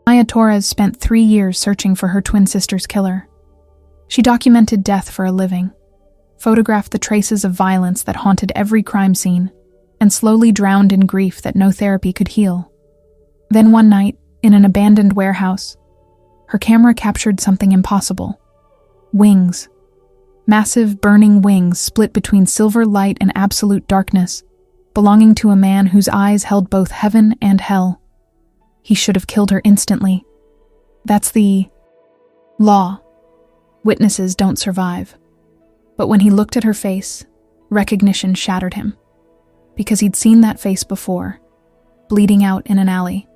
Maya Torres spent 3 years searching for her twin sister's killer. She documented death for a living, photographed the traces of violence that haunted every crime scene, and slowly drowned in grief that no therapy could heal. Then one night, in an abandoned warehouse, her camera captured something impossible. Wings. Massive, burning wings split between silver light and absolute darkness, belonging to a man whose eyes held both heaven and hell. He should have killed her instantly. That's the law. Witnesses don't survive. But when he looked at her face, recognition shattered him. Because he'd seen that face before, bleeding out in an alley,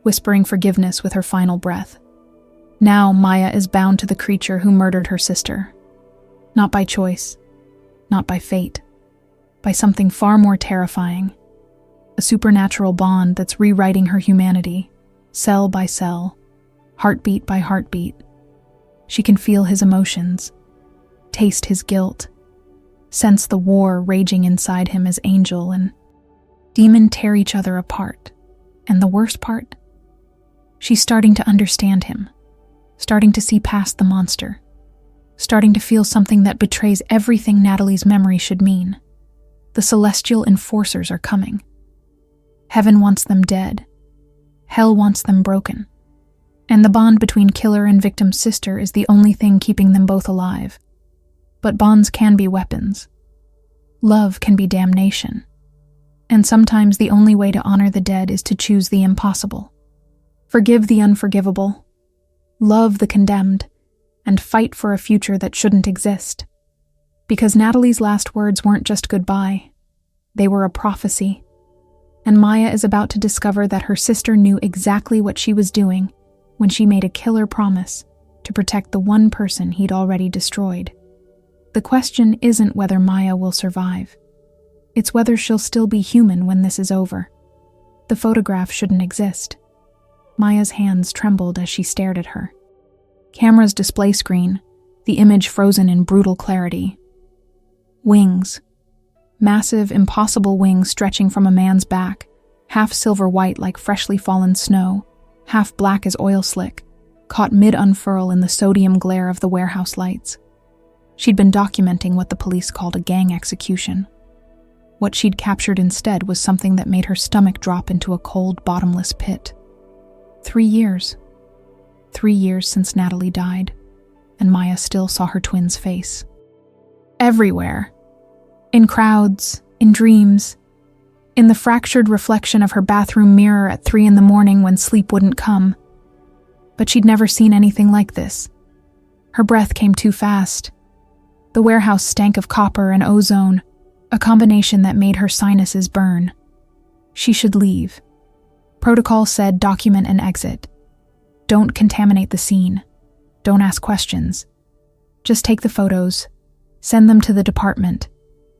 whispering forgiveness with her final breath. Now Maya is bound to the creature who murdered her sister. Not by choice, not by fate, by something far more terrifying. A supernatural bond that's rewriting her humanity, cell by cell, heartbeat by heartbeat. She can feel his emotions, taste his guilt, sense the war raging inside him as angel and demon tear each other apart. And the worst part? She's starting to understand him, starting to see past the monster, starting to feel something that betrays everything Natalie's memory should mean. The celestial enforcers are coming. Heaven wants them dead. Hell wants them broken. And the bond between killer and victim's sister is the only thing keeping them both alive. But bonds can be weapons. Love can be damnation. And sometimes the only way to honor the dead is to choose the impossible. Forgive the unforgivable. Love the condemned. And fight for a future that shouldn't exist. Because Natalie's last words weren't just goodbye. They were a prophecy. And Maya is about to discover that her sister knew exactly what she was doing when she made a killer promise to protect the one person he'd already destroyed. The question isn't whether Maya will survive. It's whether she'll still be human when this is over. The photograph shouldn't exist. Maya's hands trembled as she stared at her. Camera's display screen, the image frozen in brutal clarity. Wings. Massive, impossible wings stretching from a man's back, half silver white like freshly fallen snow, half black as oil slick, caught mid-unfurl in the sodium glare of the warehouse lights. She'd been documenting what the police called a gang execution. What she'd captured instead was something that made her stomach drop into a cold, bottomless pit. 3 years. 3 years since Natalie died, and Maya still saw her twin's face. Everywhere. In crowds, in dreams, in the fractured reflection of her bathroom mirror at 3 a.m. when sleep wouldn't come. But she'd never seen anything like this. Her breath came too fast. The warehouse stank of copper and ozone, a combination that made her sinuses burn. She should leave. Protocol said document and exit. Don't contaminate the scene. Don't ask questions. Just take the photos, send them to the department,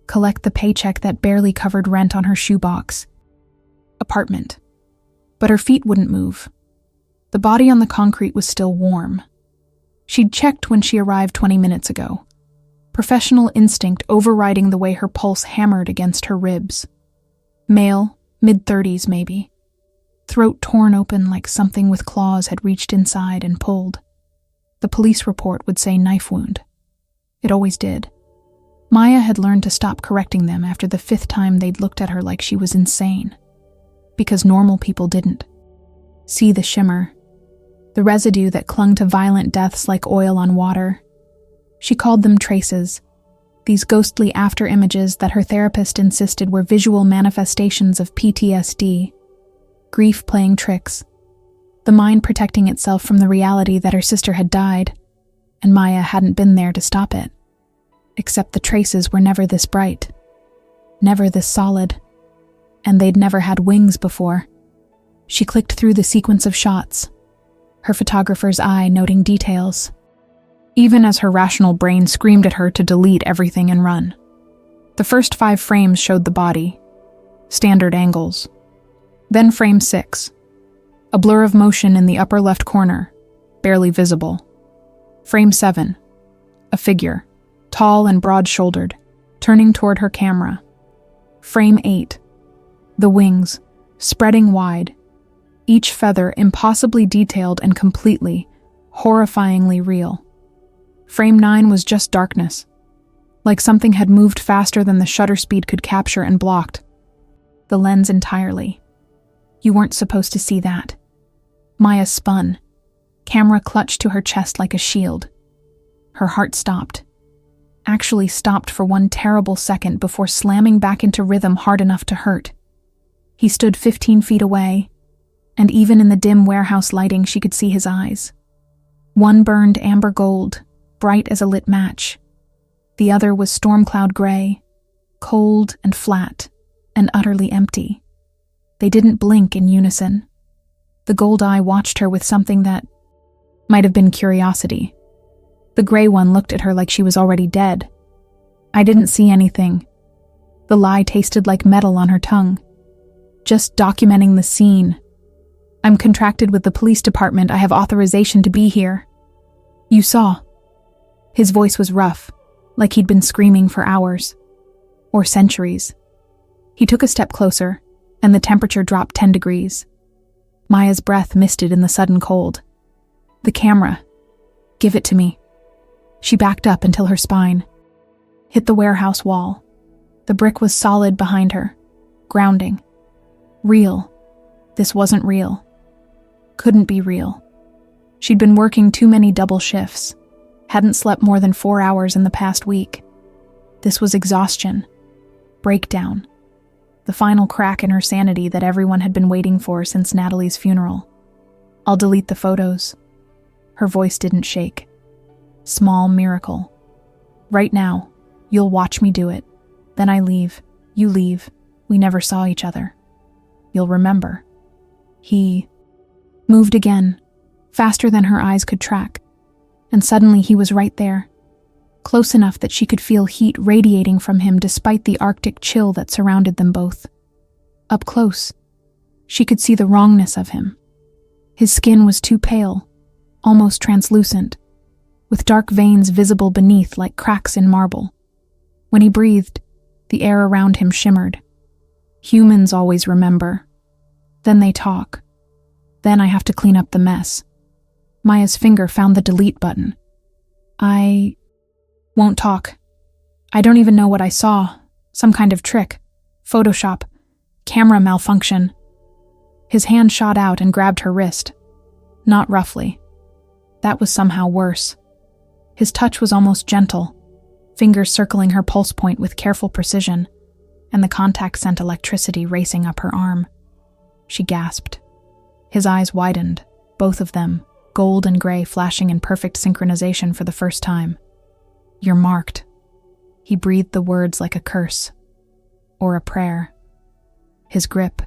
collect the paycheck that barely covered rent on her shoebox. Apartment. But her feet wouldn't move. The body on the concrete was still warm. She'd checked when she arrived 20 minutes ago. Professional instinct overriding the way her pulse hammered against her ribs. Male, mid-30s maybe. Throat torn open like something with claws had reached inside and pulled. The police report would say knife wound. It always did. Maya had learned to stop correcting them after the 5th time they'd looked at her like she was insane. Because normal people didn't. See the shimmer. The residue that clung to violent deaths like oil on water. She called them traces. These ghostly after images that her therapist insisted were visual manifestations of PTSD. Grief playing tricks. The mind protecting itself from the reality that her sister had died, and Maya hadn't been there to stop it. Except the traces were never this bright. Never this solid. And they'd never had wings before. She clicked through the sequence of shots, her photographer's eye noting details, even as her rational brain screamed at her to delete everything and run. The first 5 frames showed the body, standard angles. Then frame 6, a blur of motion in the upper left corner, barely visible. Frame 7, a figure, tall and broad-shouldered, turning toward her camera. Frame 8, the wings, spreading wide, each feather impossibly detailed and completely, horrifyingly real. Frame 9 was just darkness, like something had moved faster than the shutter speed could capture and blocked the lens entirely. You weren't supposed to see that. Maya spun, camera clutched to her chest like a shield. Her heart stopped. Actually stopped for one terrible second before slamming back into rhythm hard enough to hurt. He stood 15 feet away, and even in the dim warehouse lighting she could see his eyes. One burned amber gold, bright as a lit match. The other was storm cloud gray, cold and flat, and utterly empty. They didn't blink in unison. The gold eye watched her with something that might have been curiosity. The gray one looked at her like she was already dead. I didn't see anything. The lie tasted like metal on her tongue. Just documenting the scene. I'm contracted with the police department. I have authorization to be here. You saw. His voice was rough, like he'd been screaming for hours. Or centuries. He took a step closer, and the temperature dropped 10 degrees. Maya's breath misted in the sudden cold. The camera. Give it to me. She backed up until her spine hit the warehouse wall. The brick was solid behind her, grounding. Real. This wasn't real. Couldn't be real. She'd been working too many double shifts, hadn't slept more than 4 hours in the past week. This was exhaustion. Breakdown. The final crack in her sanity that everyone had been waiting for since Natalie's funeral. I'll delete the photos. Her voice didn't shake. Small miracle. Right now, you'll watch me do it. Then I leave. You leave. We never saw each other. You'll remember. He moved again, faster than her eyes could track. And suddenly he was right there, close enough that she could feel heat radiating from him despite the Arctic chill that surrounded them both. Up close, she could see the wrongness of him. His skin was too pale, almost translucent, with dark veins visible beneath like cracks in marble. When he breathed, the air around him shimmered. Humans always remember. Then they talk. Then I have to clean up the mess. Maya's finger found the delete button. I won't talk. I don't even know what I saw. Some kind of trick. Photoshop. Camera malfunction. His hand shot out and grabbed her wrist. Not roughly. That was somehow worse. His touch was almost gentle, fingers circling her pulse point with careful precision, and the contact sent electricity racing up her arm. She gasped. His eyes widened, both of them, gold and gray flashing in perfect synchronization for the first time. You're marked. He breathed the words like a curse. Or a prayer. His grip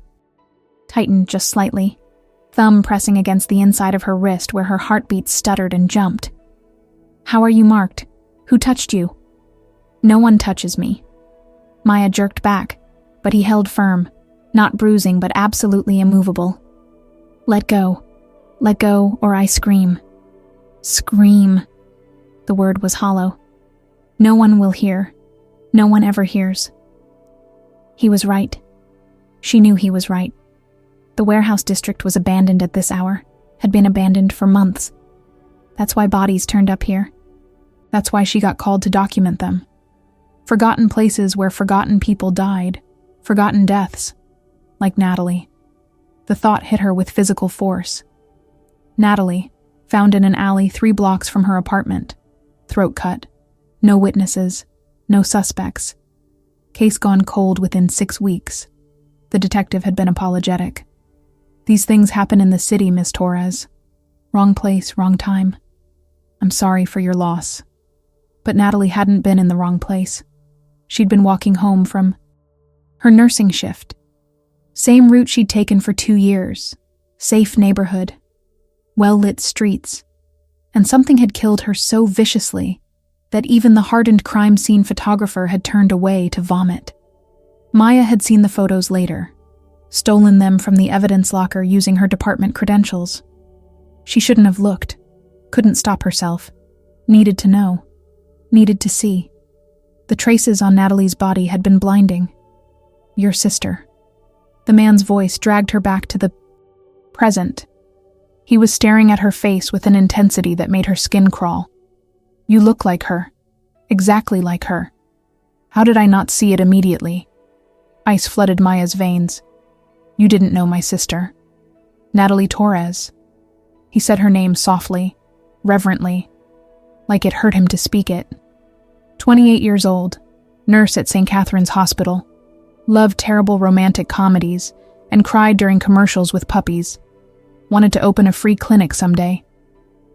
tightened just slightly, thumb pressing against the inside of her wrist where her heartbeat stuttered and jumped. How are you marked? Who touched you? No one touches me. Maya jerked back, but he held firm, not bruising but absolutely immovable. Let go. Let go, or I scream. Scream. The word was hollow. No one will hear. No one ever hears. He was right. She knew he was right. The warehouse district was abandoned at this hour, had been abandoned for months. That's why bodies turned up here. That's why she got called to document them. Forgotten places where forgotten people died, forgotten deaths, like Natalie. The thought hit her with physical force. Natalie, found in an alley 3 blocks from her apartment. Throat cut. No witnesses. No suspects. Case gone cold within 6 weeks. The detective had been apologetic. These things happen in the city, Miss Torres. Wrong place, wrong time. I'm sorry for your loss. But Natalie hadn't been in the wrong place. She'd been walking home from her nursing shift. Same route she'd taken for 2 years. Safe neighborhood. Well-lit streets. And something had killed her so viciously that even the hardened crime scene photographer had turned away to vomit. Maya had seen the photos later, stolen them from the evidence locker using her department credentials. She shouldn't have looked, couldn't stop herself, needed to know, needed to see. The traces on Natalie's body had been blinding. Your sister. The man's voice dragged her back to the present. He was staring at her face with an intensity that made her skin crawl. "You look like her. Exactly like her. How did I not see it immediately?" Ice flooded Maya's veins. "You didn't know my sister. Natalie Torres." He said her name softly, reverently, like it hurt him to speak it. 28 years old, nurse at St. Catherine's Hospital, loved terrible romantic comedies, and cried during commercials with puppies. Wanted to open a free clinic someday.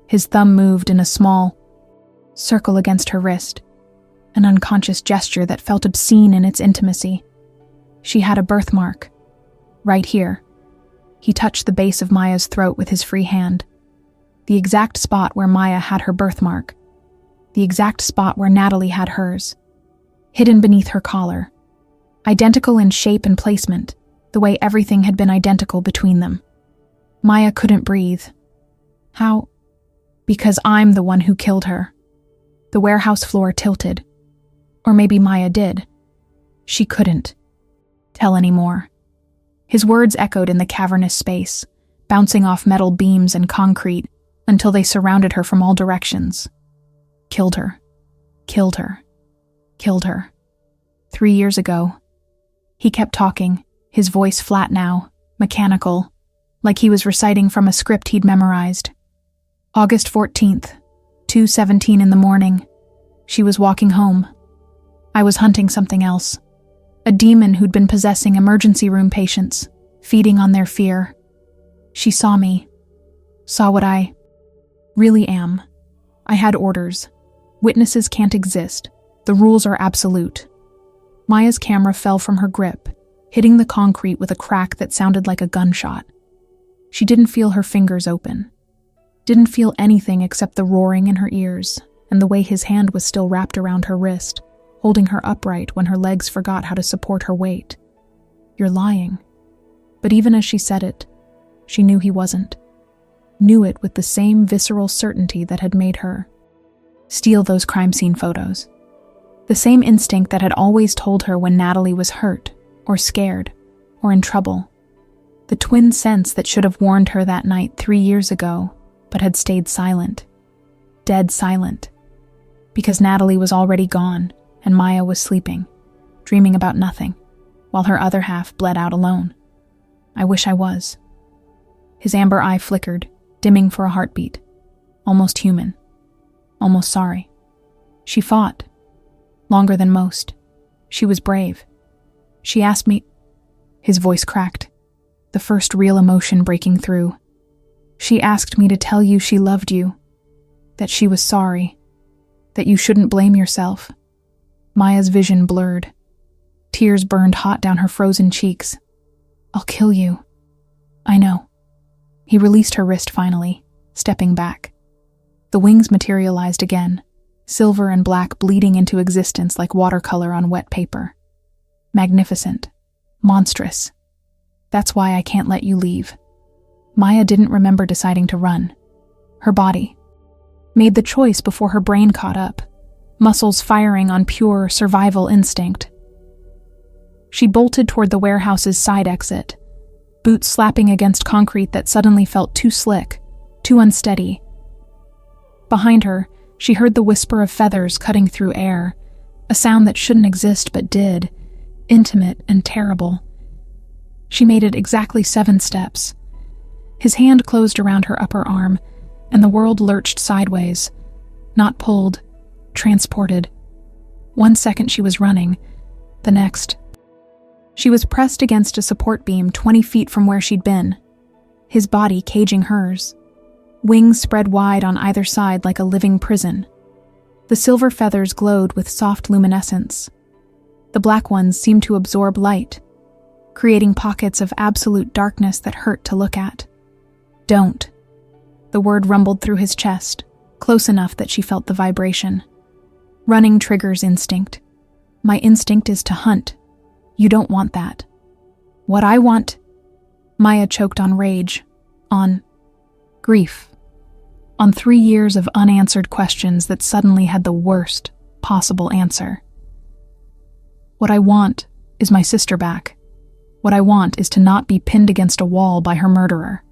His thumb moved in a small circle against her wrist, an unconscious gesture that felt obscene in its intimacy. She had a birthmark. Right here. He touched the base of Maya's throat with his free hand. The exact spot where Maya had her birthmark. The exact spot where Natalie had hers. Hidden beneath her collar. Identical in shape and placement, the way everything had been identical between them. Maya couldn't breathe. How? Because I'm the one who killed her. The warehouse floor tilted. Or maybe Maya did. She couldn't tell anymore. His words echoed in the cavernous space, bouncing off metal beams and concrete until they surrounded her from all directions. Killed her. Killed her. Killed her. 3 years ago. He kept talking, his voice flat now, mechanical, like he was reciting from a script he'd memorized. August 14th, 2:17 in the morning. She was walking home. I was hunting something else. A demon who'd been possessing emergency room patients, feeding on their fear. She saw me. Saw what I really am. I had orders. Witnesses can't exist. The rules are absolute. Maya's camera fell from her grip, hitting the concrete with a crack that sounded like a gunshot. She didn't feel her fingers open. Didn't feel anything except the roaring in her ears and the way his hand was still wrapped around her wrist, holding her upright when her legs forgot how to support her weight. "You're lying." But even as she said it, she knew he wasn't. Knew it with the same visceral certainty that had made her steal those crime scene photos. The same instinct that had always told her when Natalie was hurt, or scared, or in trouble. The twin sense that should have warned her that night 3 years ago, but had stayed silent. Dead silent. Because Natalie was already gone, and Maya was sleeping, dreaming about nothing, while her other half bled out alone. I wish I was. His amber eye flickered, dimming for a heartbeat. Almost human. Almost sorry. She fought. Longer than most. She was brave. She asked me... His voice cracked, the first real emotion breaking through. She asked me to tell you she loved you, that she was sorry, that you shouldn't blame yourself. Maya's vision blurred. Tears burned hot down her frozen cheeks. "I'll kill you." "I know." He released her wrist finally, stepping back. The wings materialized again, silver and black bleeding into existence like watercolor on wet paper. Magnificent. Monstrous. That's why I can't let you leave. Maya didn't remember deciding to run. Her body made the choice before her brain caught up, muscles firing on pure survival instinct. She bolted toward the warehouse's side exit, boots slapping against concrete that suddenly felt too slick, too unsteady. Behind her, she heard the whisper of feathers cutting through air, a sound that shouldn't exist but did, intimate and terrible. She made it exactly 7 steps. His hand closed around her upper arm, and the world lurched sideways, not pulled, transported. 1 second she was running, the next. She was pressed against a support beam 20 feet from where she'd been, his body caging hers. Wings spread wide on either side like a living prison. The silver feathers glowed with soft luminescence. The black ones seemed to absorb light, creating pockets of absolute darkness that hurt to look at. "Don't." The word rumbled through his chest, close enough that she felt the vibration. Running triggers instinct. My instinct is to hunt. You don't want that. What I want... Maya choked on rage, on grief, on 3 years of unanswered questions that suddenly had the worst possible answer. What I want is my sister back. What I want is to not be pinned against a wall by her murderer.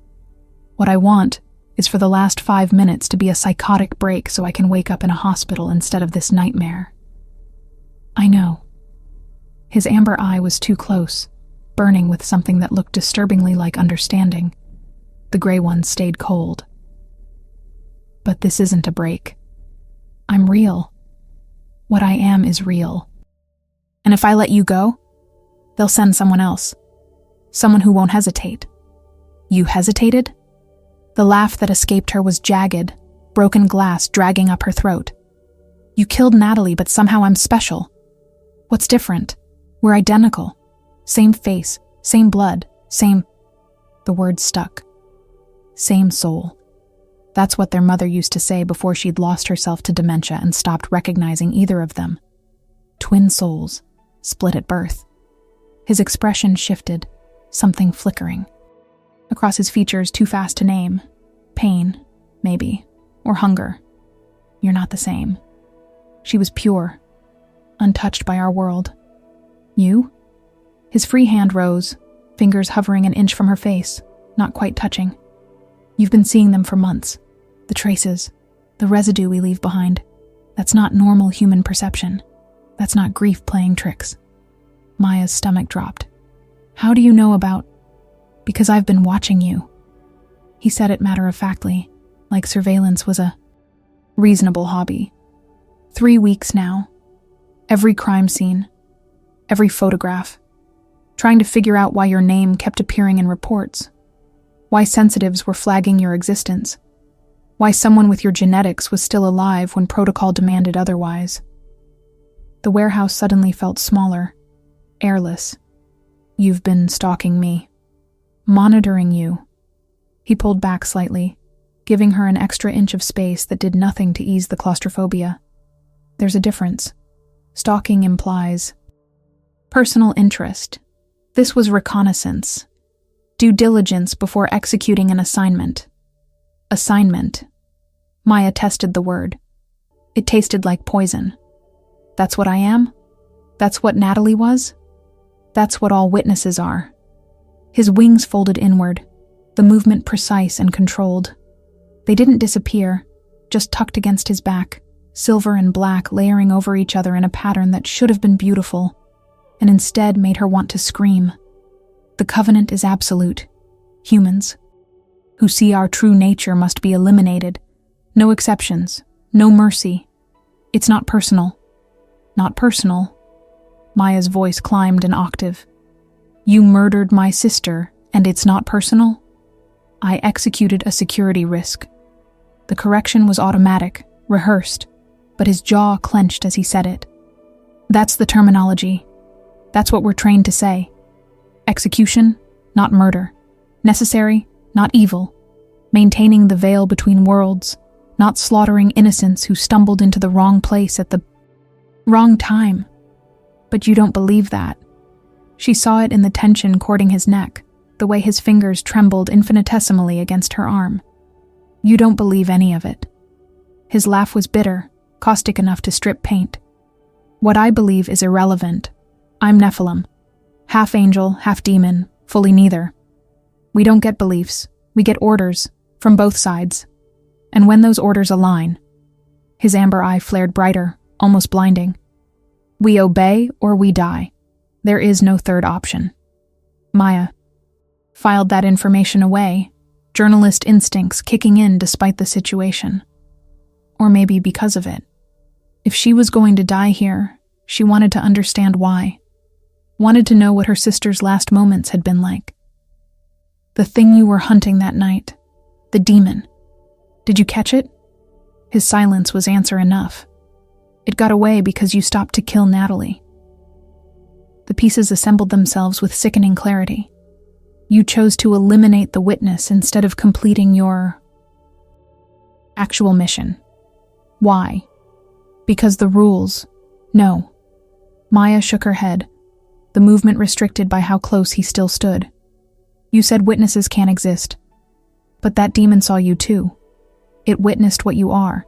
What I want is for the last 5 minutes to be a psychotic break so I can wake up in a hospital instead of this nightmare." "I know." His amber eye was too close, burning with something that looked disturbingly like understanding. The gray one stayed cold. "But this isn't a break. I'm real. What I am is real. And if I let you go, they'll send someone else. Someone who won't hesitate." "You hesitated?" The laugh that escaped her was jagged, broken glass dragging up her throat. "You killed Natalie, but somehow I'm special. What's different? We're identical. Same face, same blood, same..." The word stuck. "Same soul." That's what their mother used to say before she'd lost herself to dementia and stopped recognizing either of them. Twin souls, split at birth. His expression shifted, something flickering. Across his features, too fast to name. Pain, maybe, or hunger. "You're not the same." She was pure, untouched by our world. "You?" His free hand rose, fingers hovering an inch from her face, not quite touching. "You've been seeing them for months. The traces, the residue we leave behind. That's not normal human perception. That's not grief playing tricks." Maya's stomach dropped. "How do you know about..." "Because I've been watching you." He said it matter-of-factly, like surveillance was a reasonable hobby. 3 weeks now. Every crime scene. Every photograph. Trying to figure out why your name kept appearing in reports. Why sensitives were flagging your existence. Why someone with your genetics was still alive when protocol demanded otherwise. The warehouse suddenly felt smaller, airless. "You've been stalking me. Monitoring you." He pulled back slightly, giving her an extra inch of space that did nothing to ease the claustrophobia. "There's a difference. Stalking implies personal interest. This was reconnaissance. Due diligence before executing an assignment. Assignment." Maya tested the word. It tasted like poison. "That's what I am? That's what Natalie was? That's what all witnesses are." His wings folded inward, the movement precise and controlled. They didn't disappear, just tucked against his back, silver and black layering over each other in a pattern that should have been beautiful, and instead made her want to scream. The covenant is absolute. Humans, who see our true nature, must be eliminated. No exceptions, no mercy. It's not personal. Not personal. Maya's voice climbed an octave. "You murdered my sister, and it's not personal?" "I executed a security risk." The correction was automatic, rehearsed, but his jaw clenched as he said it. "That's the terminology. That's what we're trained to say. Execution, not murder. Necessary, not evil. Maintaining the veil between worlds, not slaughtering innocents who stumbled into the wrong place at the wrong time." "But you don't believe that." She saw it in the tension cording his neck, the way his fingers trembled infinitesimally against her arm. "You don't believe any of it." His laugh was bitter, caustic enough to strip paint. "What I believe is irrelevant. I'm Nephilim. Half angel, half demon, fully neither. We don't get beliefs, we get orders, from both sides. And when those orders align..." His amber eye flared brighter, almost blinding. "We obey or we die. There is no third option." Maya filed that information away, journalist instincts kicking in despite the situation. Or maybe because of it. If she was going to die here, she wanted to understand why. Wanted to know what her sister's last moments had been like. "The thing you were hunting that night. The demon. Did you catch it?" His silence was answer enough. "It got away because you stopped to kill Natalie." The pieces assembled themselves with sickening clarity. You chose to eliminate the witness instead of completing your actual mission. Why? Because the rules. No. Maya shook her head, the movement restricted by how close he still stood. "You said witnesses can't exist. But that demon saw you too. It witnessed what you are.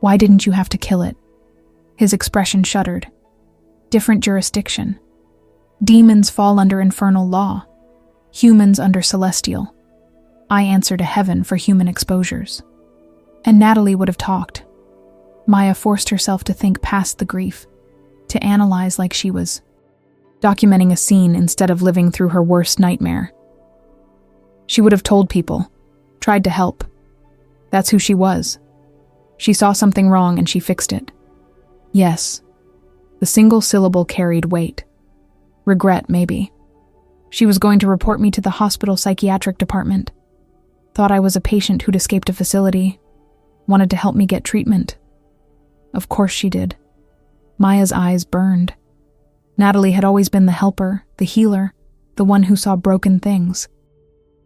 Why didn't you have to kill it?" His expression shuddered. "Different jurisdiction. Demons fall under infernal law. Humans under celestial. I answer to heaven for human exposures. And Natalie would have talked. Maya forced herself to think past the grief, to analyze like she was documenting a scene instead of living through her worst nightmare. She would have told people, tried to help. That's who she was. She saw something wrong and she fixed it. Yes, the single syllable carried weight. Regret, maybe. She was going to report me to the hospital psychiatric department. Thought I was a patient who'd escaped a facility. Wanted to help me get treatment. Of course she did. Maya's eyes burned. Natalie had always been the helper, the healer, the one who saw broken things,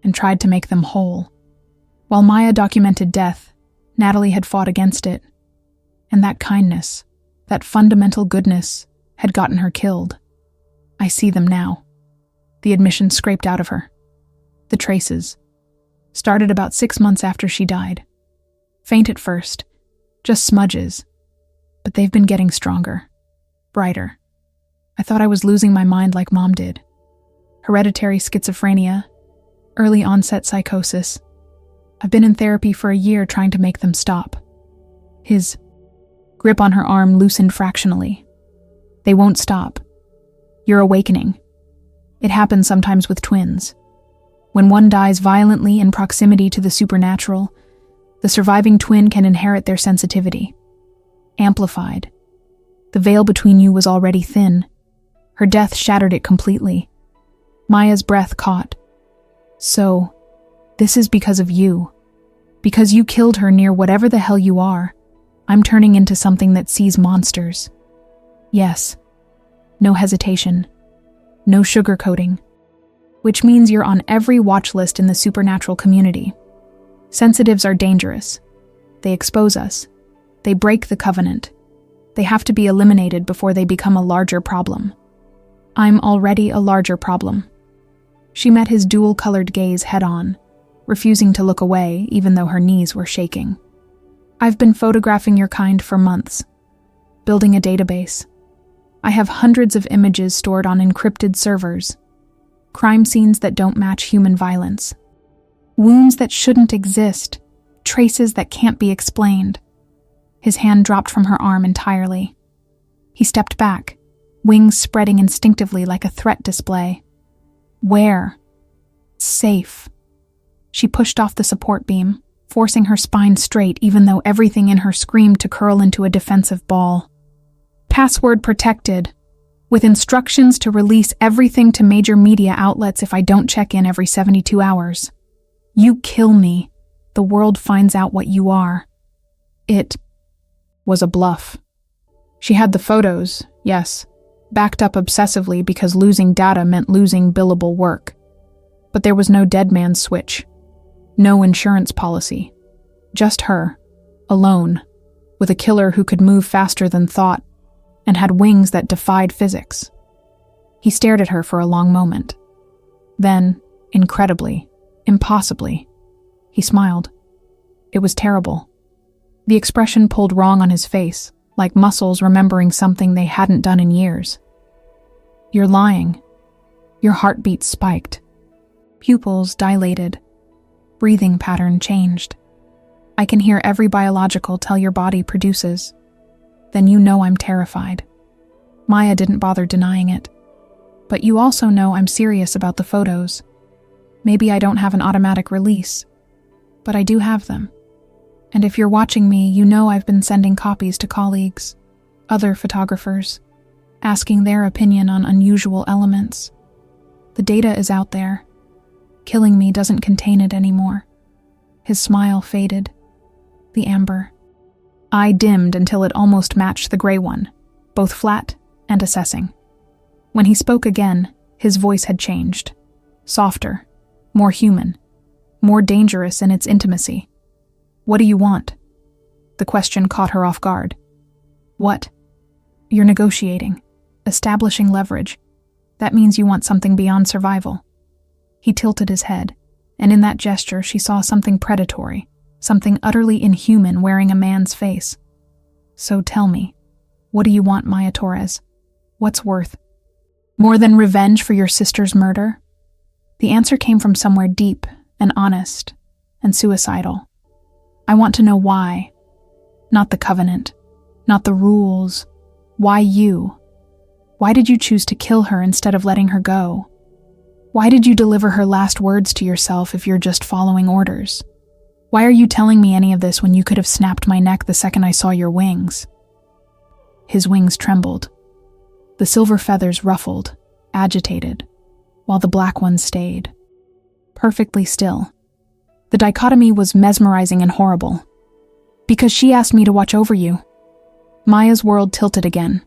and tried to make them whole. While Maya documented death, Natalie had fought against it. And that kindness, that fundamental goodness, had gotten her killed. I see them now. The admission scraped out of her. The traces. Started about 6 months after she died. Faint at first, just smudges. But they've been getting stronger, brighter. I thought I was losing my mind like Mom did. Hereditary schizophrenia, early onset psychosis. I've been in therapy for a year trying to make them stop. His grip on her arm loosened fractionally. They won't stop. You're awakening. It happens sometimes with twins. When one dies violently in proximity to the supernatural, the surviving twin can inherit their sensitivity. Amplified. The veil between you was already thin. Her death shattered it completely. Maya's breath caught. So, this is because of you. Because you killed her near whatever the hell you are, I'm turning into something that sees monsters. Yes. No hesitation. No sugarcoating. Which means you're on every watch list in the supernatural community. Sensitives are dangerous. They expose us. They break the covenant. They have to be eliminated before they become a larger problem. I'm already a larger problem. She met his dual-colored gaze head-on, refusing to look away even though her knees were shaking. I've been photographing your kind for months, building a database. I have hundreds of images stored on encrypted servers, crime scenes that don't match human violence, wounds that shouldn't exist, traces that can't be explained. His hand dropped from her arm entirely. He stepped back, wings spreading instinctively like a threat display. Where? Safe. She pushed off the support beam, forcing her spine straight even though everything in her screamed to curl into a defensive ball. Password protected, with instructions to release everything to major media outlets if I don't check in every 72 hours. You kill me, the world finds out what you are. It was a bluff. She had the photos, yes, backed up obsessively because losing data meant losing billable work. But there was no dead man's switch. No insurance policy. Just her, alone, with a killer who could move faster than thought and had wings that defied physics. He stared at her for a long moment. Then, incredibly, impossibly, he smiled. It was terrible. The expression pulled wrong on his face, like muscles remembering something they hadn't done in years. You're lying. Your heartbeat spiked. Pupils dilated. Breathing pattern changed. I can hear every biological tell your body produces. Then you know I'm terrified. Maya didn't bother denying it. But you also know I'm serious about the photos. Maybe I don't have an automatic release, but I do have them. And if you're watching me, you know I've been sending copies to colleagues, other photographers, asking their opinion on unusual elements. The data is out there. Killing me doesn't contain it anymore. His smile faded. The amber. Eye dimmed until it almost matched the gray one, both flat and assessing. When he spoke again, his voice had changed. Softer, more human, more dangerous in its intimacy. What do you want? The question caught her off guard. What? You're negotiating, establishing leverage. That means you want something beyond survival. He tilted his head, and in that gesture she saw something predatory, something utterly inhuman wearing a man's face. So tell me, what do you want, Maya Torres? What's worth? More than revenge for your sister's murder? The answer came from somewhere deep and honest and suicidal. I want to know why. Not the covenant, not the rules. Why you? Why did you choose to kill her instead of letting her go? Why did you deliver her last words to yourself if you're just following orders? Why are you telling me any of this when you could have snapped my neck the second I saw your wings? His wings trembled. The silver feathers ruffled, agitated, while the black ones stayed. Perfectly still. The dichotomy was mesmerizing and horrible. Because she asked me to watch over you. Maya's world tilted again.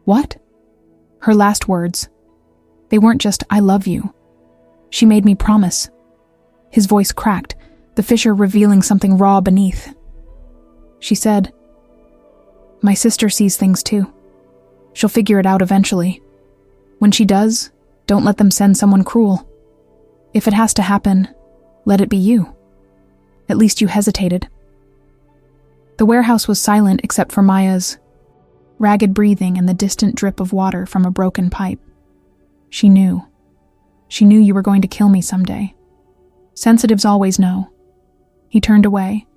What? Her last words. They weren't just, I love you. She made me promise. His voice cracked, the fissure revealing something raw beneath. She said, my sister sees things too. She'll figure it out eventually. When she does, don't let them send someone cruel. If it has to happen, let it be you. At least you hesitated. The warehouse was silent except for Maya's ragged breathing and the distant drip of water from a broken pipe. She knew. She knew you were going to kill me someday. Sensitives always know. He turned away,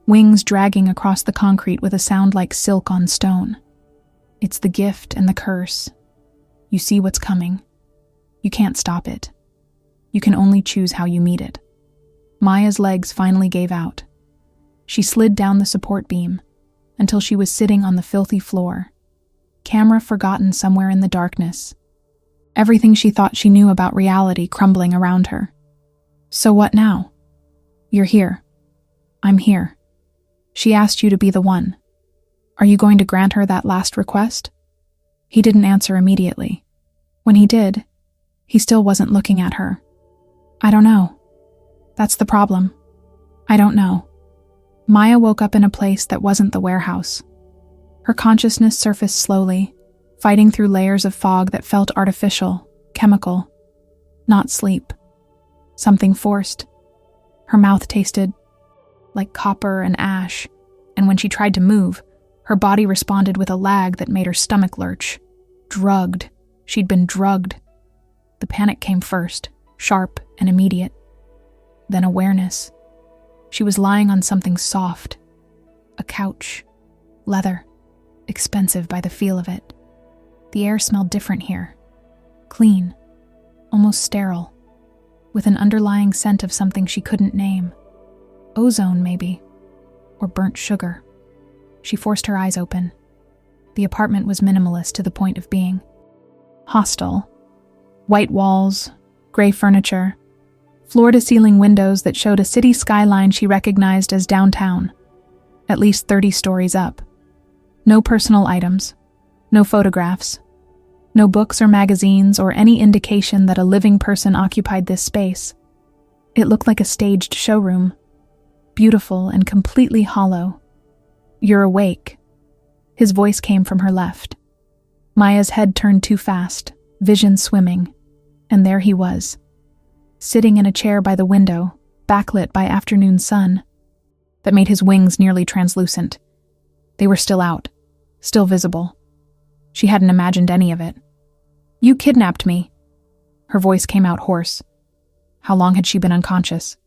wings dragging across the concrete with a sound like silk on stone. It's the gift and the curse. You see what's coming. You can't stop it. You can only choose how you meet it. Maya's legs finally gave out. She slid down the support beam until she was sitting on the filthy floor, camera forgotten somewhere in the darkness. Everything she thought she knew about reality crumbling around her. So what now? You're here. I'm here. She asked you to be the one. Are you going to grant her that last request? He didn't answer immediately. When he did, he still wasn't looking at her. I don't know. That's the problem. I don't know. Maya woke up in a place that wasn't the warehouse. Her consciousness surfaced slowly, fighting through layers of fog that felt artificial, chemical. Not sleep. Something forced. Her mouth tasted like copper and ash, and when she tried to move, her body responded with a lag that made her stomach lurch. Drugged. She'd been drugged. The panic came first, sharp and immediate. Then awareness. She was lying on something soft. A couch. Leather. Expensive by the feel of it. The air smelled different here. Clean. Almost sterile. With an underlying scent of something she couldn't name. Ozone, maybe. Or burnt sugar. She forced her eyes open. The apartment was minimalist to the point of being hostile. White walls, gray furniture, floor-to-ceiling windows that showed a city skyline she recognized as downtown, at least 30 stories up. No personal items, no photographs, no books or magazines or any indication that a living person occupied this space. It looked like a staged showroom, beautiful and completely hollow. You're awake. His voice came from her left. Maya's head turned too fast, vision swimming, and there he was, sitting in a chair by the window, backlit by afternoon sun, that made his wings nearly translucent. They were still out, still visible. She hadn't imagined any of it. You kidnapped me. Her voice came out hoarse. How long had she been unconscious?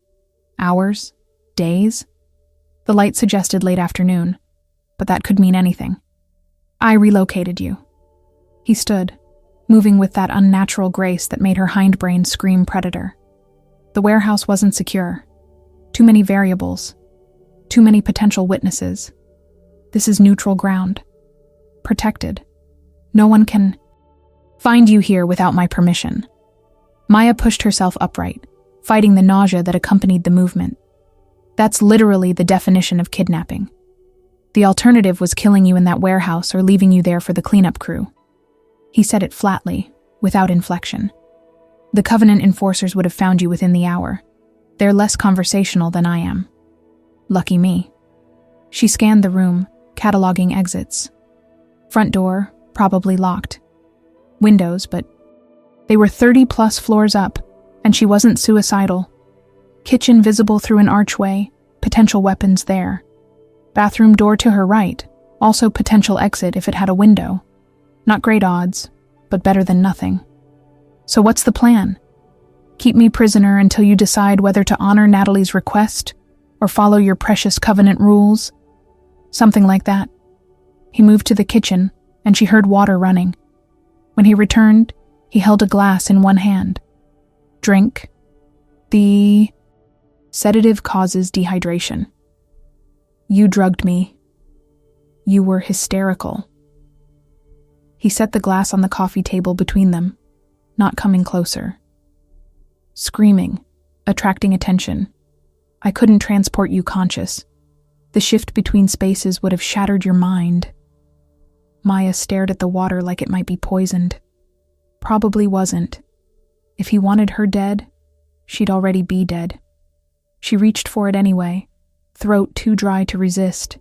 Hours? Days? The light suggested late afternoon, but that could mean anything. I relocated you. He stood, moving with that unnatural grace that made her hindbrain scream predator. The warehouse wasn't secure. Too many variables. Too many potential witnesses. This is neutral ground. Protected. No one can find you here without my permission. Maya pushed herself upright, fighting the nausea that accompanied the movement. That's literally the definition of kidnapping. The alternative was killing you in that warehouse or leaving you there for the cleanup crew. He said it flatly, without inflection. The Covenant enforcers would have found you within the hour. They're less conversational than I am. Lucky me. She scanned the room, cataloging exits. Front door, probably locked. Windows, but they were 30+ floors up, and she wasn't suicidal. Kitchen visible through an archway, potential weapons there. Bathroom door to her right, also potential exit if it had a window. Not great odds, but better than nothing. So what's the plan? Keep me prisoner until you decide whether to honor Natalie's request or follow your precious covenant rules. Something like that. He moved to the kitchen, and she heard water running. When he returned, he held a glass in one hand. Drink. The sedative causes dehydration. You drugged me. You were hysterical. He set the glass on the coffee table between them, not coming closer. Screaming, attracting attention. I couldn't transport you conscious. The shift between spaces would have shattered your mind. Maya stared at the water like it might be poisoned. Probably wasn't. If he wanted her dead, she'd already be dead. She reached for it anyway, throat too dry to resist,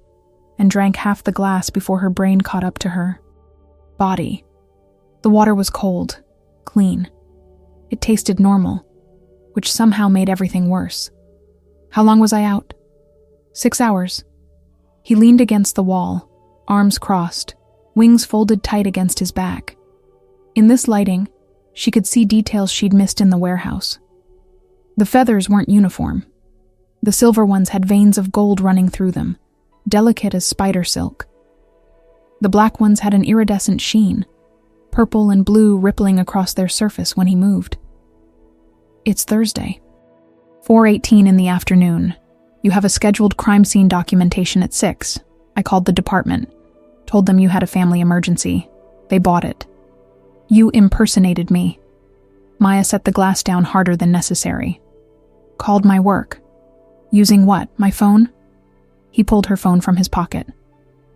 and drank half the glass before her brain caught up to her. Body. The water was cold, clean. It tasted normal, which somehow made everything worse. How long was I out? 6 hours. He leaned against the wall, arms crossed, wings folded tight against his back. In this lighting, she could see details she'd missed in the warehouse. The feathers weren't uniform. The silver ones had veins of gold running through them, delicate as spider silk. The black ones had an iridescent sheen, purple and blue rippling across their surface when he moved. It's Thursday. 4:18 in the afternoon. You have a scheduled crime scene documentation at 6. I called the department, told them you had a family emergency. They bought it. You impersonated me. Maya set the glass down harder than necessary. Called my work. Using what, my phone? He pulled her phone from his pocket.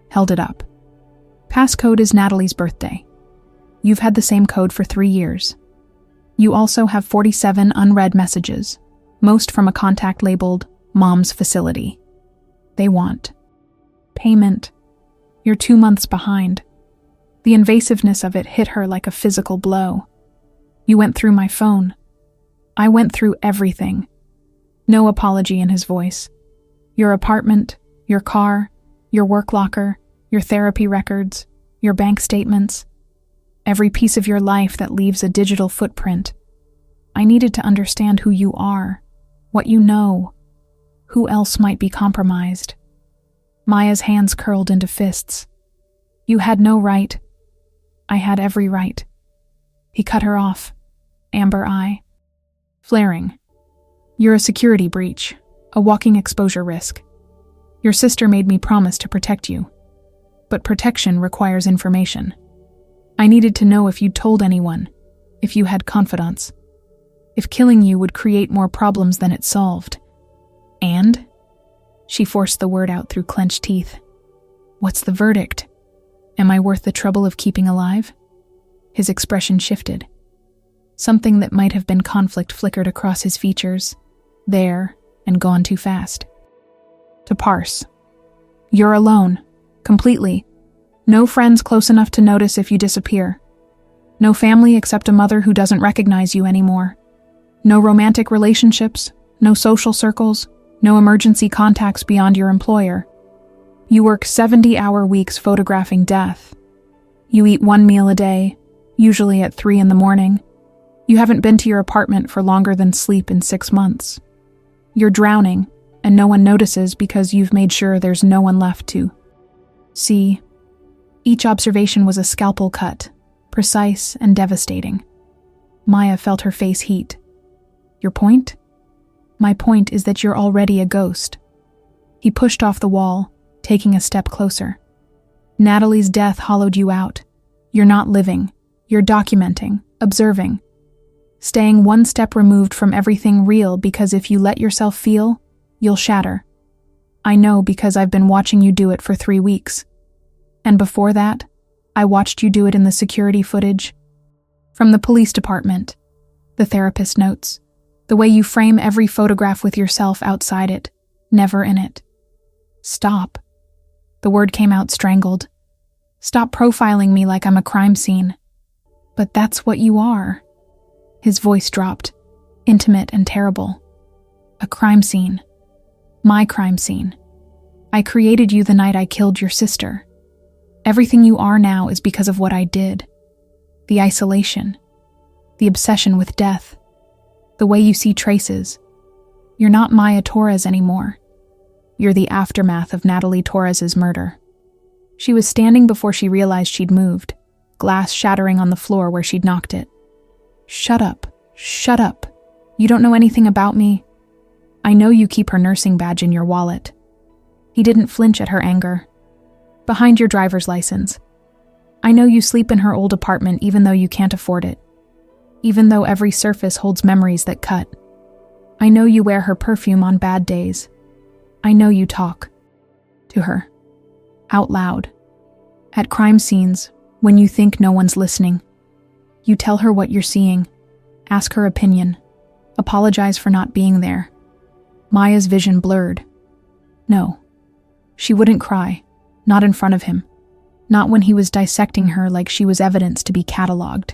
Held it up. Passcode is Natalie's birthday. You've had the same code for 3 years. You also have 47 unread messages, most from a contact labeled Mom's Facility. They want payment. You're 2 months behind. The invasiveness of it hit her like a physical blow. You went through my phone. I went through everything. No apology in his voice. Your apartment, your car, your work locker, your therapy records, your bank statements, every piece of your life that leaves a digital footprint. I needed to understand who you are, what you know, who else might be compromised. Maya's hands curled into fists. You had no right. I had every right. He cut her off, amber eye, flaring. You're a security breach, a walking exposure risk. Your sister made me promise to protect you. But protection requires information. I needed to know if you'd told anyone, if you had confidants, if killing you would create more problems than it solved. And? She forced the word out through clenched teeth. What's the verdict? Am I worth the trouble of keeping alive? His expression shifted. Something that might have been conflict flickered across his features, there and gone too fast. To parse. You're alone, completely. No friends close enough to notice if you disappear. No family except a mother who doesn't recognize you anymore. No romantic relationships, no social circles, no emergency contacts beyond your employer. You work 70-hour weeks photographing death. You eat 1 meal a day, usually at 3 in the morning. You haven't been to your apartment for longer than sleep in 6 months. You're drowning, and no one notices because you've made sure there's no one left to see. Each observation was a scalpel cut, precise and devastating. Maya felt her face heat. Your point? My point is that you're already a ghost. He pushed off the wall, taking a step closer. Natalie's death hollowed you out. You're not living. You're documenting, observing. Staying one step removed from everything real because if you let yourself feel, you'll shatter. I know because I've been watching you do it for 3 weeks. And before that, I watched you do it in the security footage. From the police department, the therapist notes. The way you frame every photograph with yourself outside it, never in it. Stop. The word came out strangled. Stop profiling me like I'm a crime scene. But that's what you are. His voice dropped, intimate and terrible. A crime scene. My crime scene. I created you the night I killed your sister. Everything you are now is because of what I did. The isolation. The obsession with death. The way you see traces. You're not Maya Torres anymore. You're the aftermath of Natalie Torres's murder. She was standing before she realized she'd moved, glass shattering on the floor where she'd knocked it. Shut up. Shut up. You don't know anything about me. I know you keep her nursing badge in your wallet. He didn't flinch at her anger. Behind your driver's license. I know you sleep in her old apartment even though you can't afford it. Even though every surface holds memories that cut. I know you wear her perfume on bad days. I know you talk. To her. Out loud. At crime scenes, when you think no one's listening. You tell her what you're seeing. Ask her opinion. Apologize for not being there. Maya's vision blurred. No. She wouldn't cry. Not in front of him. Not when he was dissecting her like she was evidence to be catalogued.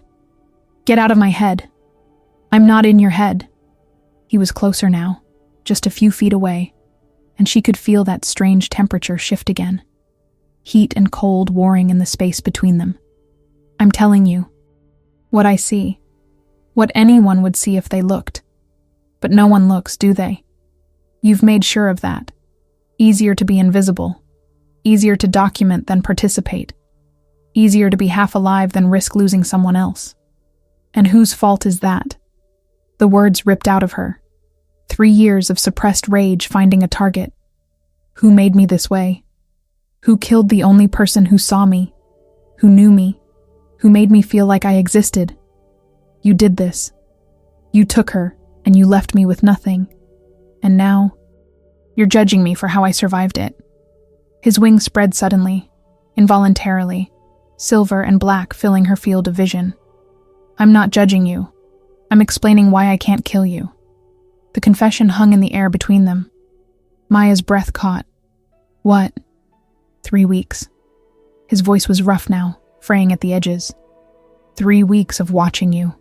Get out of my head. I'm not in your head. He was closer now, just a few feet away, and she could feel that strange temperature shift again. Heat and cold warring in the space between them. I'm telling you, what I see, what anyone would see if they looked. But no one looks, do they? You've made sure of that. Easier to be invisible. Easier to document than participate. Easier to be half alive than risk losing someone else. And whose fault is that? The words ripped out of her. 3 years of suppressed rage finding a target. Who made me this way? Who killed the only person who saw me? Who knew me? Who made me feel like I existed? You did this. You took her, and you left me with nothing. And now, you're judging me for how I survived it. His wings spread suddenly, involuntarily, silver and black filling her field of vision. I'm not judging you. I'm explaining why I can't kill you. The confession hung in the air between them. Maya's breath caught. What? 3 weeks. His voice was rough now, fraying at the edges. 3 weeks of watching you.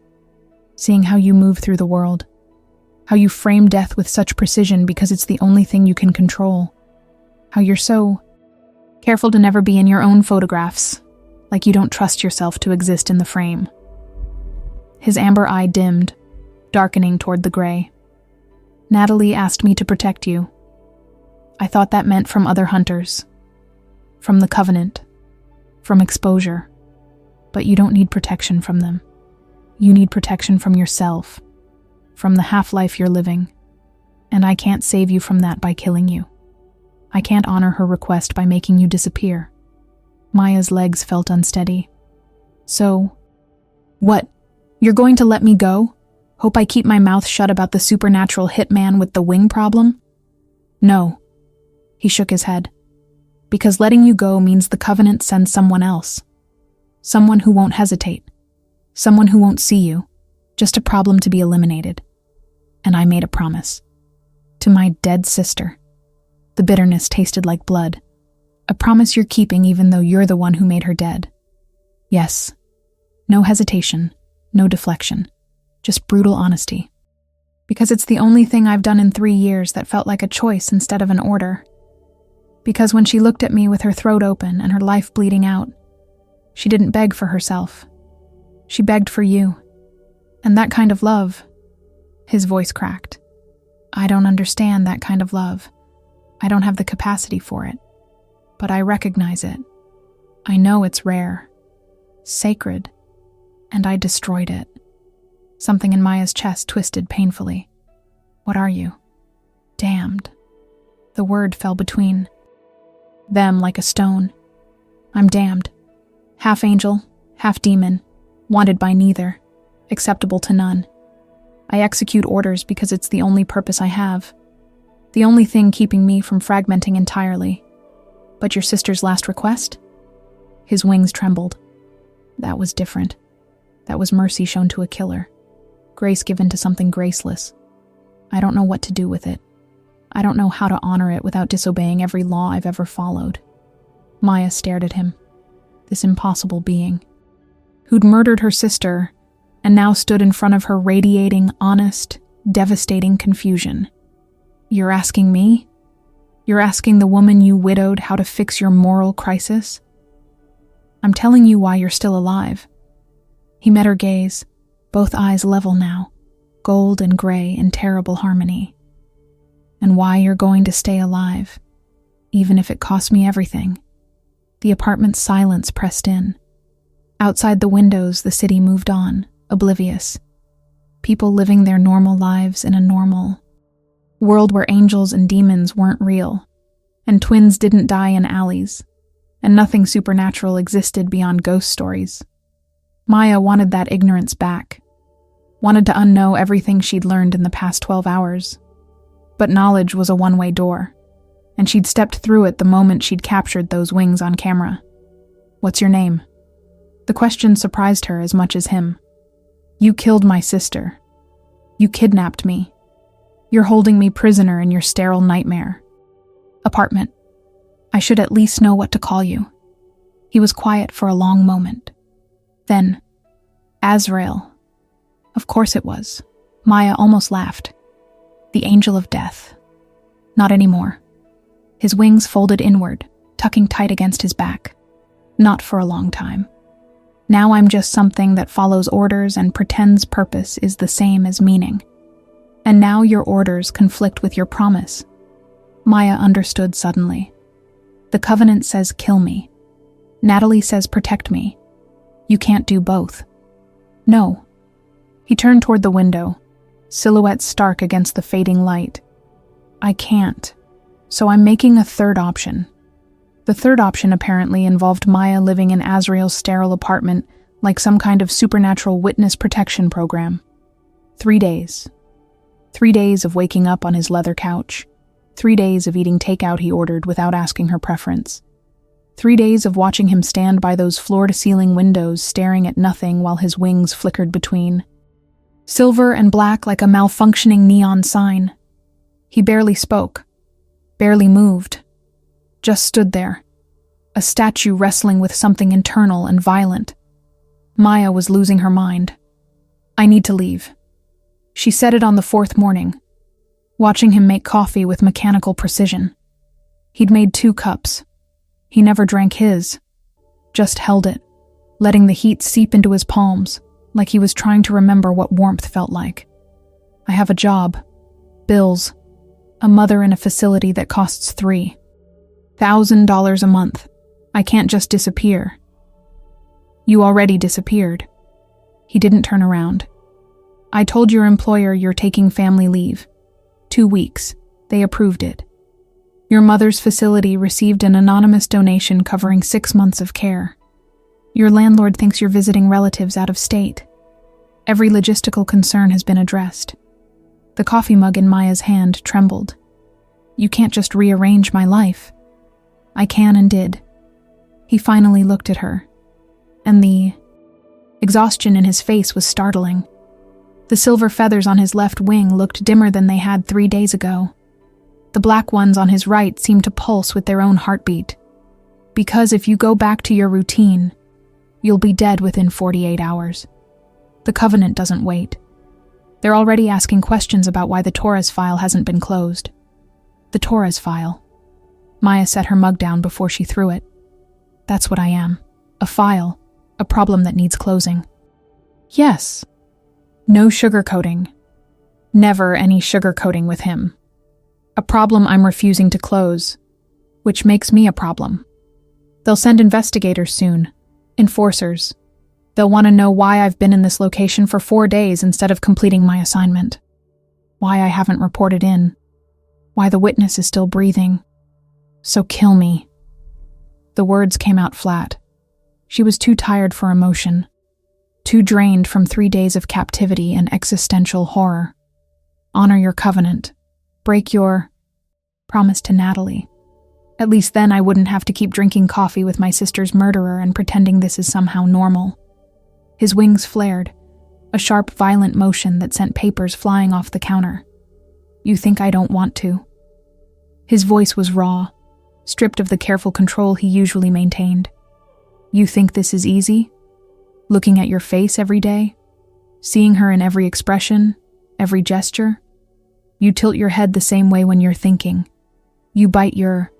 Seeing how you move through the world. How you frame death with such precision because it's the only thing you can control. How you're so careful to never be in your own photographs, like you don't trust yourself to exist in the frame. His amber eye dimmed, darkening toward the gray. Natalie asked me to protect you. I thought that meant from other hunters. From the Covenant. From exposure. But you don't need protection from them. You need protection from yourself. From the half-life you're living. And I can't save you from that by killing you. I can't honor her request by making you disappear. Maya's legs felt unsteady. So, what? You're going to let me go? Hope I keep my mouth shut about the supernatural hitman with the wing problem? No. He shook his head. Because letting you go means the Covenant sends someone else. Someone who won't hesitate. Someone who won't see you. Just a problem to be eliminated. And I made a promise. To my dead sister. The bitterness tasted like blood. A promise you're keeping even though you're the one who made her dead. Yes. No hesitation. No deflection. Just brutal honesty. Because it's the only thing I've done in 3 years that felt like a choice instead of an order. Because when she looked at me with her throat open and her life bleeding out, she didn't beg for herself. She begged for you. And that kind of love. His voice cracked. I don't understand that kind of love. I don't have the capacity for it. But I recognize it. I know it's rare. Sacred. And I destroyed it. Something in Maya's chest twisted painfully. What are you? Damned. The word fell between them like a stone. I'm damned. Half angel, half demon, wanted by neither, acceptable to none. I execute orders because it's the only purpose I have. The only thing keeping me from fragmenting entirely. But your sister's last request? His wings trembled. That was different. That was mercy shown to a killer. Grace given to something graceless. I don't know what to do with it. I don't know how to honor it without disobeying every law I've ever followed. Maya stared at him. This impossible being. Who'd murdered her sister and now stood in front of her radiating honest, devastating confusion. You're asking me? You're asking the woman you widowed how to fix your moral crisis? I'm telling you why you're still alive. He met her gaze, both eyes level now. gold and gray in terrible harmony. And why you're going to stay alive, even if it costs me everything. The apartment's silence pressed in. Outside the windows, the city moved on, oblivious. People living their normal lives in a normal world where angels and demons weren't real, and twins didn't die in alleys, and nothing supernatural existed beyond ghost stories. Maya wanted that ignorance back, wanted to unknow everything she'd learned in the past 12 hours. But knowledge was a one-way door, and she'd stepped through it the moment she'd captured those wings on camera. "What's your name?" The question surprised her as much as him. "You killed my sister. You kidnapped me. You're holding me prisoner in your sterile nightmare." "Apartment. I should at least know what to call you." He was quiet for a long moment. Then, "Azrael." Of course it was. Maya almost laughed. "The angel of death." "Not anymore." His wings folded inward, tucking tight against his back. "Not for a long time. Now I'm just something that follows orders and pretends purpose is the same as meaning. And now your orders conflict with your promise." Maya understood suddenly. The covenant says kill me. Natalie says protect me. You can't do both. "No." He turned toward the window, silhouette stark against the fading light. "I can't. So I'm making a third option." The third option apparently involved Maya living in Azrael's sterile apartment like some kind of supernatural witness protection program. 3 days. 3 days of waking up on his leather couch. 3 days of eating takeout he ordered without asking her preference. 3 days of watching him stand by those floor-to-ceiling windows staring at nothing while his wings flickered between. Silver and black like a malfunctioning neon sign. He barely spoke, barely moved, just stood there, a statue wrestling with something internal and violent. Maya was losing her mind. "I need to leave." She said it on the 4th morning, watching him make coffee with mechanical precision. He'd made 2 cups. He never drank his, just held it, letting the heat seep into his palms, like he was trying to remember what warmth felt like. "I have a job, bills, a mother in a facility that costs $3,000 a month. I can't just disappear." "You already disappeared." He didn't turn around. "I told your employer you're taking family leave. 2 weeks. They approved it. Your mother's facility received an anonymous donation covering 6 months of care. Your landlord thinks you're visiting relatives out of state. Every logistical concern has been addressed." The coffee mug in Maya's hand trembled. "You can't just rearrange my life." "I can and did." He finally looked at her, and the exhaustion in his face was startling. The silver feathers on his left wing looked dimmer than they had 3 days ago. The black ones on his right seemed to pulse with their own heartbeat. "Because if you go back to your routine, you'll be dead within 48 hours. The covenant doesn't wait. They're already asking questions about why the Torres file hasn't been closed." "The Torres file." Maya set her mug down before she threw it. "That's what I am. A file. A problem that needs closing." "Yes." No sugarcoating. Never any sugarcoating with him. "A problem I'm refusing to close, which makes me a problem. They'll send investigators soon. Enforcers. They'll want to know why I've been in this location for 4 days instead of completing my assignment. Why I haven't reported in. Why the witness is still breathing. So kill me." The words came out flat. She was too tired for emotion. Too drained from 3 days of captivity and existential horror. "Honor your covenant. Break your promise to Natalie. At least then I wouldn't have to keep drinking coffee with my sister's murderer and pretending this is somehow normal." His wings flared, a sharp, violent motion that sent papers flying off the counter. "You think I don't want to?" His voice was raw, stripped of the careful control he usually maintained. "You think this is easy? Looking at your face every day? Seeing her in every expression, every gesture? You tilt your head the same way when you're thinking. You bite your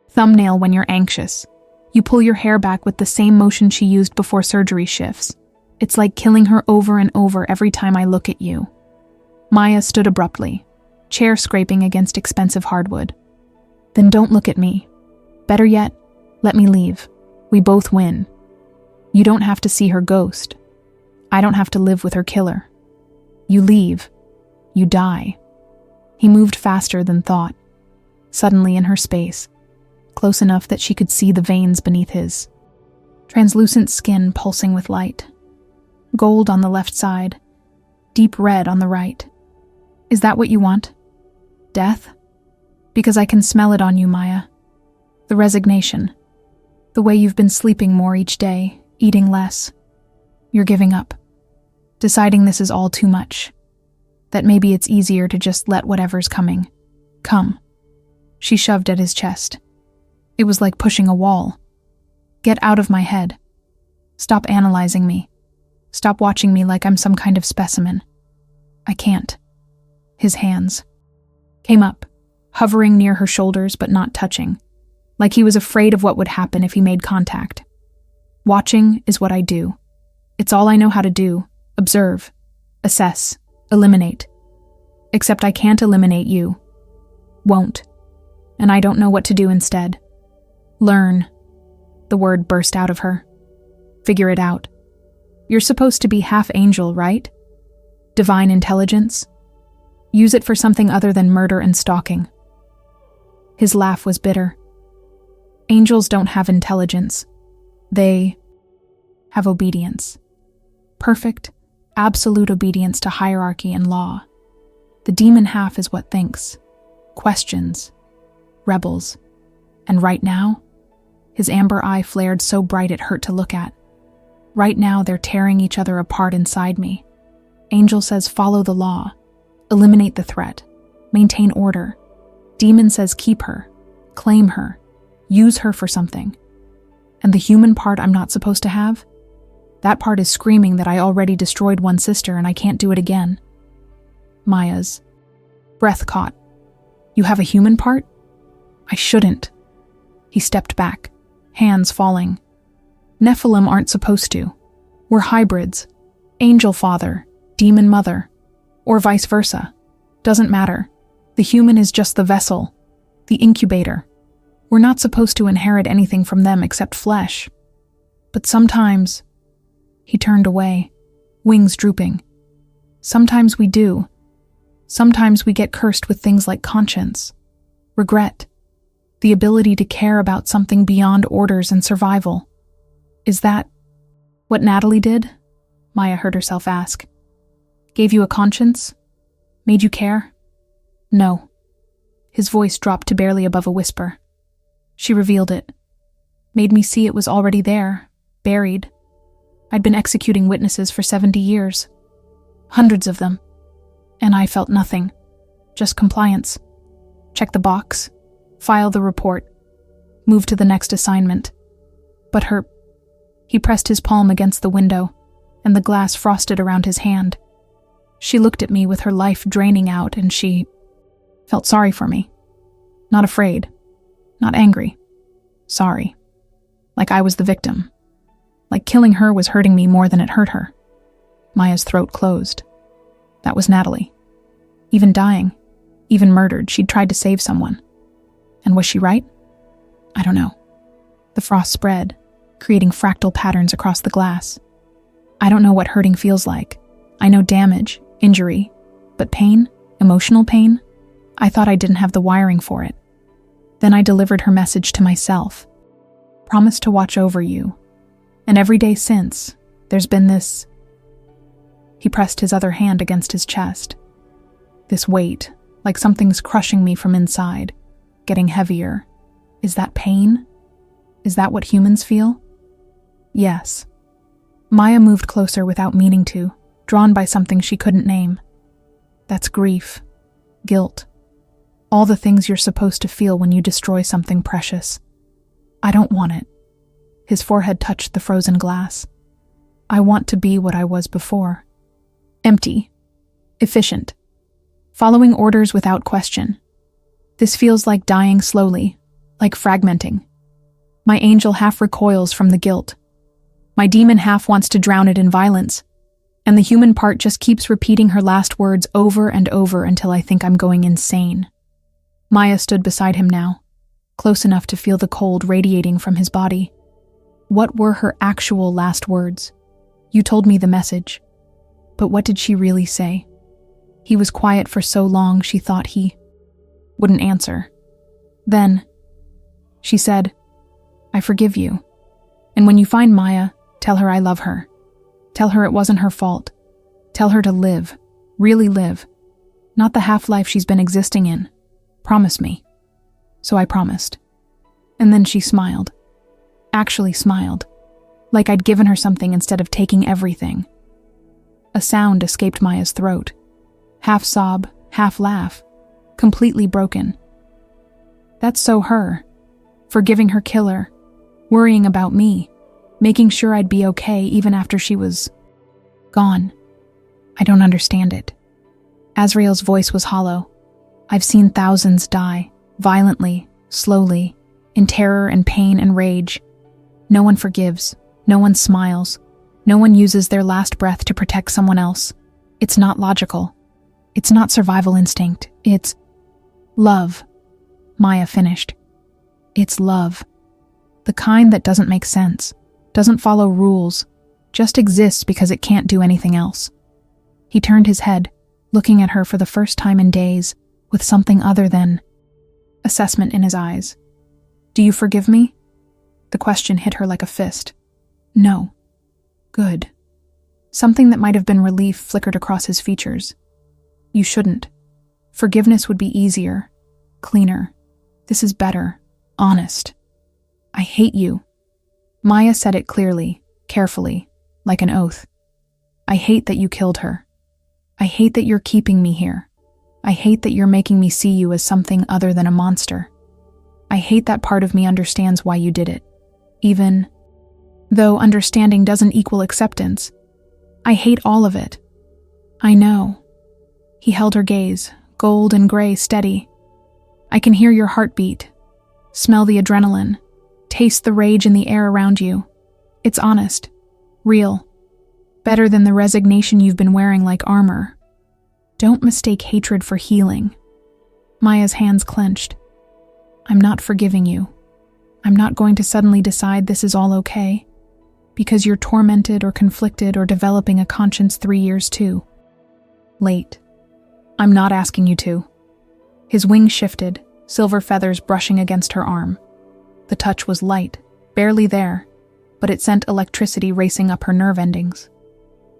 thumbnail when you're anxious. You pull your hair back with the same motion she used before surgery shifts. It's like killing her over and over every time I look at you. Maya stood abruptly, chair scraping against expensive hardwood. Then don't look at me. Better yet, let me leave. We both win. You don't have to see her ghost. I don't have to live with her killer. You leave. You die. He moved faster than thought, suddenly in her space, close enough that she could see the veins beneath his. Translucent skin pulsing with light. Gold on the left side, deep red on the right. Is that what you want? Death? Because I can smell it on you, Maya. The resignation. The way you've been sleeping more each day, eating less. You're giving up. Deciding this is all too much. That maybe it's easier to just let whatever's coming come. She shoved at his chest. It was like pushing a wall. Get out of my head. Stop analyzing me. Stop watching me like I'm some kind of specimen. I can't. His hands came up, hovering near her shoulders but not touching, like he was afraid of what would happen if he made contact. Watching is what I do. It's all I know how to do. Observe, assess, eliminate. Except I can't eliminate you. Won't. And I don't know what to do instead. Learn. The word burst out of her. Figure it out. You're supposed to be half angel, right? Divine intelligence. Use it for something other than murder and stalking. His laugh was bitter. Angels don't have intelligence. They have obedience. Perfect, absolute obedience to hierarchy and law. The demon half is what thinks, questions, rebels. And right now, his amber eye flared so bright it hurt to look at. Right now, they're tearing each other apart inside me. Angel says follow the law, eliminate the threat, maintain order. Demon says keep her, claim her, use her for something. And the human part I'm not supposed to have? That part is screaming that I already destroyed one sister and I can't do it again. Maya's breath caught. You have a human part? I shouldn't. He stepped back, hands falling. Nephilim aren't supposed to. We're hybrids. Angel father, demon mother. Or vice versa. Doesn't matter. The human is just the vessel, the incubator. We're not supposed to inherit anything from them except flesh. But sometimes... He turned away, wings drooping. Sometimes we do. Sometimes we get cursed with things like conscience, regret, the ability to care about something beyond orders and survival. Is that what Natalie did? Maya heard herself ask. Gave you a conscience? Made you care? No. His voice dropped to barely above a whisper. She revealed it. Made me see it was already there, buried. I'd been executing witnesses for 70 years. Hundreds of them. And I felt nothing. Just compliance. Check the box. File the report. Move to the next assignment. But he pressed his palm against the window, and the glass frosted around his hand. She looked at me with her life draining out, and she felt sorry for me. Not afraid. Not angry. Sorry. Like I was the victim. Like killing her was hurting me more than it hurt her. Maya's throat closed. That was Natalie. Even dying, even murdered, she'd tried to save someone. And was she right? I don't know. The frost spread, creating fractal patterns across the glass. I don't know what hurting feels like. I know damage, injury, but pain, emotional pain, I thought I didn't have the wiring for it. Then I delivered her message to myself. Promised to watch over you. And every day since, there's been this... He pressed his other hand against his chest. This weight, like something's crushing me from inside, getting heavier. Is that pain? Is that what humans feel? Yes. Maya moved closer without meaning to, drawn by something she couldn't name. That's grief, guilt, all the things you're supposed to feel when you destroy something precious. I don't want it. His forehead touched the frozen glass. I want to be what I was before. Empty. Efficient. Following orders without question. This feels like dying slowly, like fragmenting. My angel half recoils from the guilt. My demon half wants to drown it in violence. And the human part just keeps repeating her last words over and over until I think I'm going insane. Maya stood beside him now, close enough to feel the cold radiating from his body. What were her actual last words? You told me the message. But what did she really say? He was quiet for so long she thought he wouldn't answer. Then, she said, I forgive you. And when you find Maya, tell her I love her. Tell her it wasn't her fault. Tell her to live, really live. Not the half-life she's been existing in. Promise me. So I promised. And then she smiled. Actually smiled. Like I'd given her something instead of taking everything. A sound escaped Maya's throat. Half sob, half laugh. Completely broken. That's so her. Forgiving her killer. Worrying about me. Making sure I'd be okay even after she was gone. I don't understand it. Azrael's voice was hollow. I've seen thousands die, violently, slowly, in terror and pain and rage. No one forgives. No one smiles. No one uses their last breath to protect someone else. It's not logical. It's not survival instinct. It's love. Maya finished. It's love. The kind that doesn't make sense, doesn't follow rules, just exists because it can't do anything else. He turned his head, looking at her for the first time in days, with something other than assessment in his eyes. Do you forgive me? The question hit her like a fist. No. Good. Something that might have been relief flickered across his features. You shouldn't. Forgiveness would be easier, cleaner. This is better, honest. I hate you. Maya said it clearly, carefully, like an oath. I hate that you killed her. I hate that you're keeping me here. I hate that you're making me see you as something other than a monster. I hate that part of me understands why you did it. Even though understanding doesn't equal acceptance. I hate all of it. I know. He held her gaze, gold and gray, steady. I can hear your heartbeat, smell the adrenaline, taste the rage in the air around you. It's honest, real, better than the resignation you've been wearing like armor. Don't mistake hatred for healing. Maya's hands clenched. I'm not forgiving you. I'm not going to suddenly decide this is all okay, because you're tormented or conflicted or developing a conscience 3 years too late. I'm not asking you to. His wings shifted, silver feathers brushing against her arm. The touch was light, barely there, but it sent electricity racing up her nerve endings.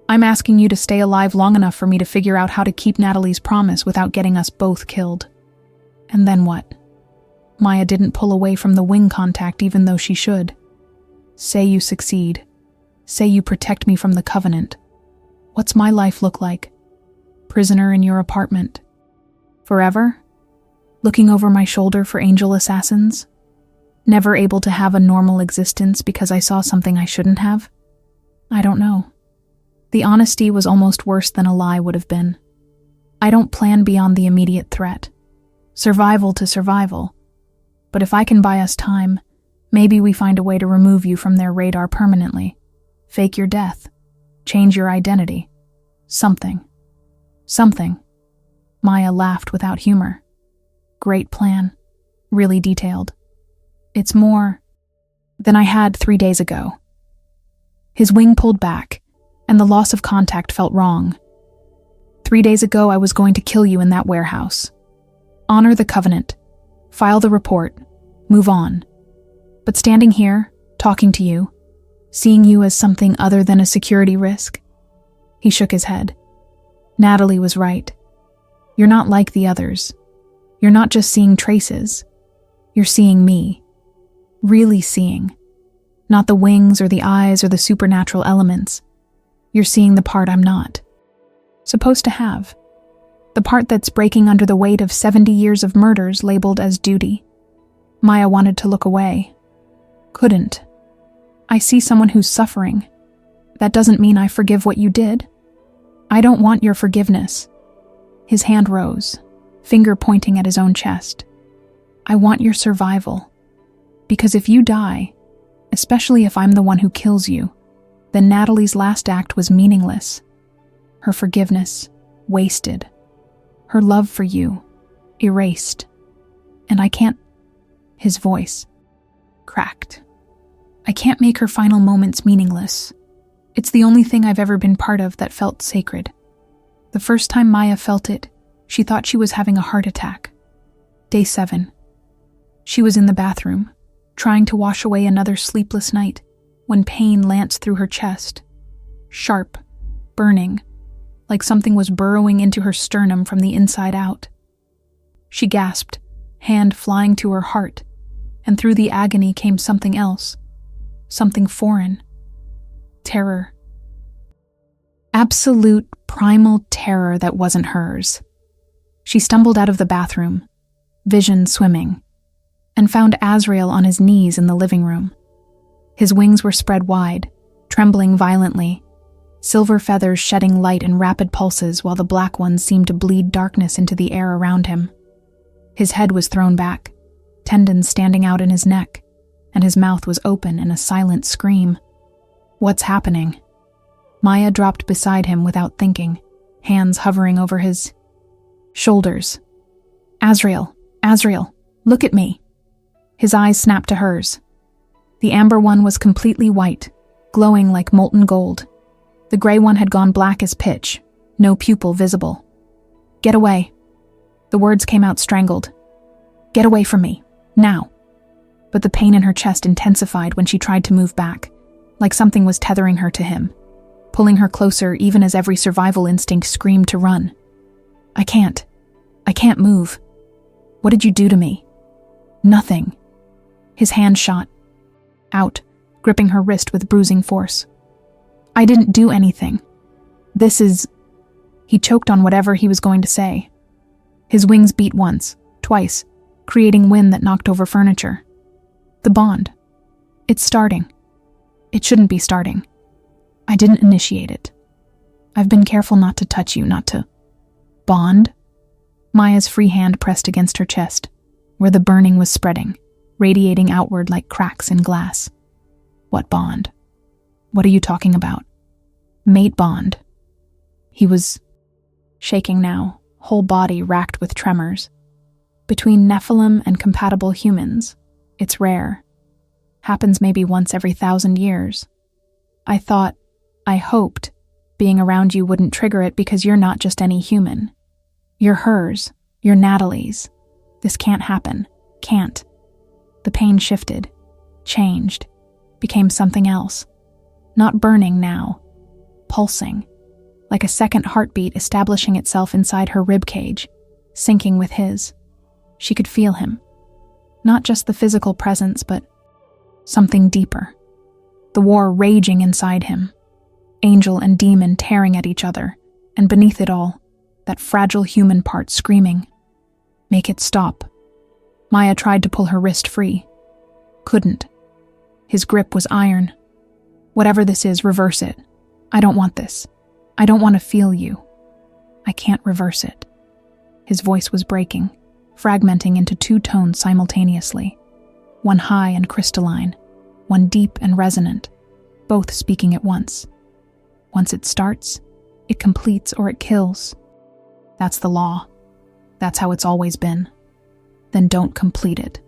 I'm asking you to stay alive long enough for me to figure out how to keep Natalie's promise without getting us both killed. And then what? Maya didn't pull away from the wing contact even though she should. Say you succeed. Say you protect me from the Covenant. What's my life look like? Prisoner in your apartment. Forever? Looking over my shoulder for angel assassins? Never able to have a normal existence because I saw something I shouldn't have? I don't know. The honesty was almost worse than a lie would have been. I don't plan beyond the immediate threat. Survival to survival. But if I can buy us time, maybe we find a way to remove you from their radar permanently. Fake your death. Change your identity. Something. Something. Maya laughed without humor. Great plan. Really detailed. It's more than I had 3 days ago. His wing pulled back, and the loss of contact felt wrong. 3 days ago, I was going to kill you in that warehouse. Honor the Covenant. File the report. Move on. But standing here, talking to you, seeing you as something other than a security risk? He shook his head. Natalie was right. You're not like the others. You're not just seeing traces. You're seeing me. Really seeing. Not the wings or the eyes or the supernatural elements. You're seeing the part I'm not supposed to have. The part that's breaking under the weight of 70 years of murders labeled as duty. Maya wanted to look away. Couldn't. I see someone who's suffering. That doesn't mean I forgive what you did. I don't want your forgiveness. His hand rose, finger pointing at his own chest. I want your survival. Because if you die, especially if I'm the one who kills you, then Natalie's last act was meaningless. Her forgiveness, wasted. Her love for you, erased. And I can't... His voice cracked. I can't make her final moments meaningless. It's the only thing I've ever been part of that felt sacred. The first time Maya felt it, she thought she was having a heart attack. Day 7. She was in the bathroom, trying to wash away another sleepless night, when pain lanced through her chest. Sharp, burning, like something was burrowing into her sternum from the inside out. She gasped, hand flying to her heart, and through the agony came something else, something foreign. Terror. Absolute, primal terror that wasn't hers. She stumbled out of the bathroom, vision swimming, and found Azrael on his knees in the living room. His wings were spread wide, trembling violently, silver feathers shedding light in rapid pulses while the black ones seemed to bleed darkness into the air around him. His head was thrown back, tendons standing out in his neck, and his mouth was open in a silent scream. What's happening? Maya dropped beside him without thinking, hands hovering over his shoulders. Azrael, look at me. His eyes snapped to hers. The amber one was completely white, glowing like molten gold. The gray one had gone black as pitch, no pupil visible. Get away. The words came out strangled. Get away from me, now. But the pain in her chest intensified when she tried to move back, like something was tethering her to him, pulling her closer even as every survival instinct screamed to run. I can't move. What did you do to me? Nothing. His hand shot out, gripping her wrist with bruising force. I didn't do anything. This is... He choked on whatever he was going to say. His wings beat once, twice, creating wind that knocked over furniture. The bond. It's starting. It shouldn't be starting. I didn't initiate it. I've been careful not to touch you, not to... Bond? Maya's free hand pressed against her chest, where the burning was spreading, radiating outward like cracks in glass. What bond? What are you talking about? Mate bond. He was shaking now, whole body racked with tremors. Between Nephilim and compatible humans, it's rare. Happens maybe once every 1,000 years. I hoped, being around you wouldn't trigger it because you're not just any human. You're hers. You're Natalie's. This can't happen. Can't. The pain shifted, changed, became something else. Not burning now. Pulsing. Like a second heartbeat establishing itself inside her ribcage, syncing with his. She could feel him. Not just the physical presence, but something deeper. The war raging inside him. Angel and demon tearing at each other, and beneath it all, that fragile human part screaming. Make it stop. Maya tried to pull her wrist free. Couldn't. His grip was iron. Whatever this is, reverse it. I don't want this. I don't want to feel you. I can't reverse it. His voice was breaking, fragmenting into 2 tones simultaneously. One high and crystalline, one deep and resonant, both speaking at once. Once it starts, it completes or it kills. That's the law. That's how it's always been. Then don't complete it.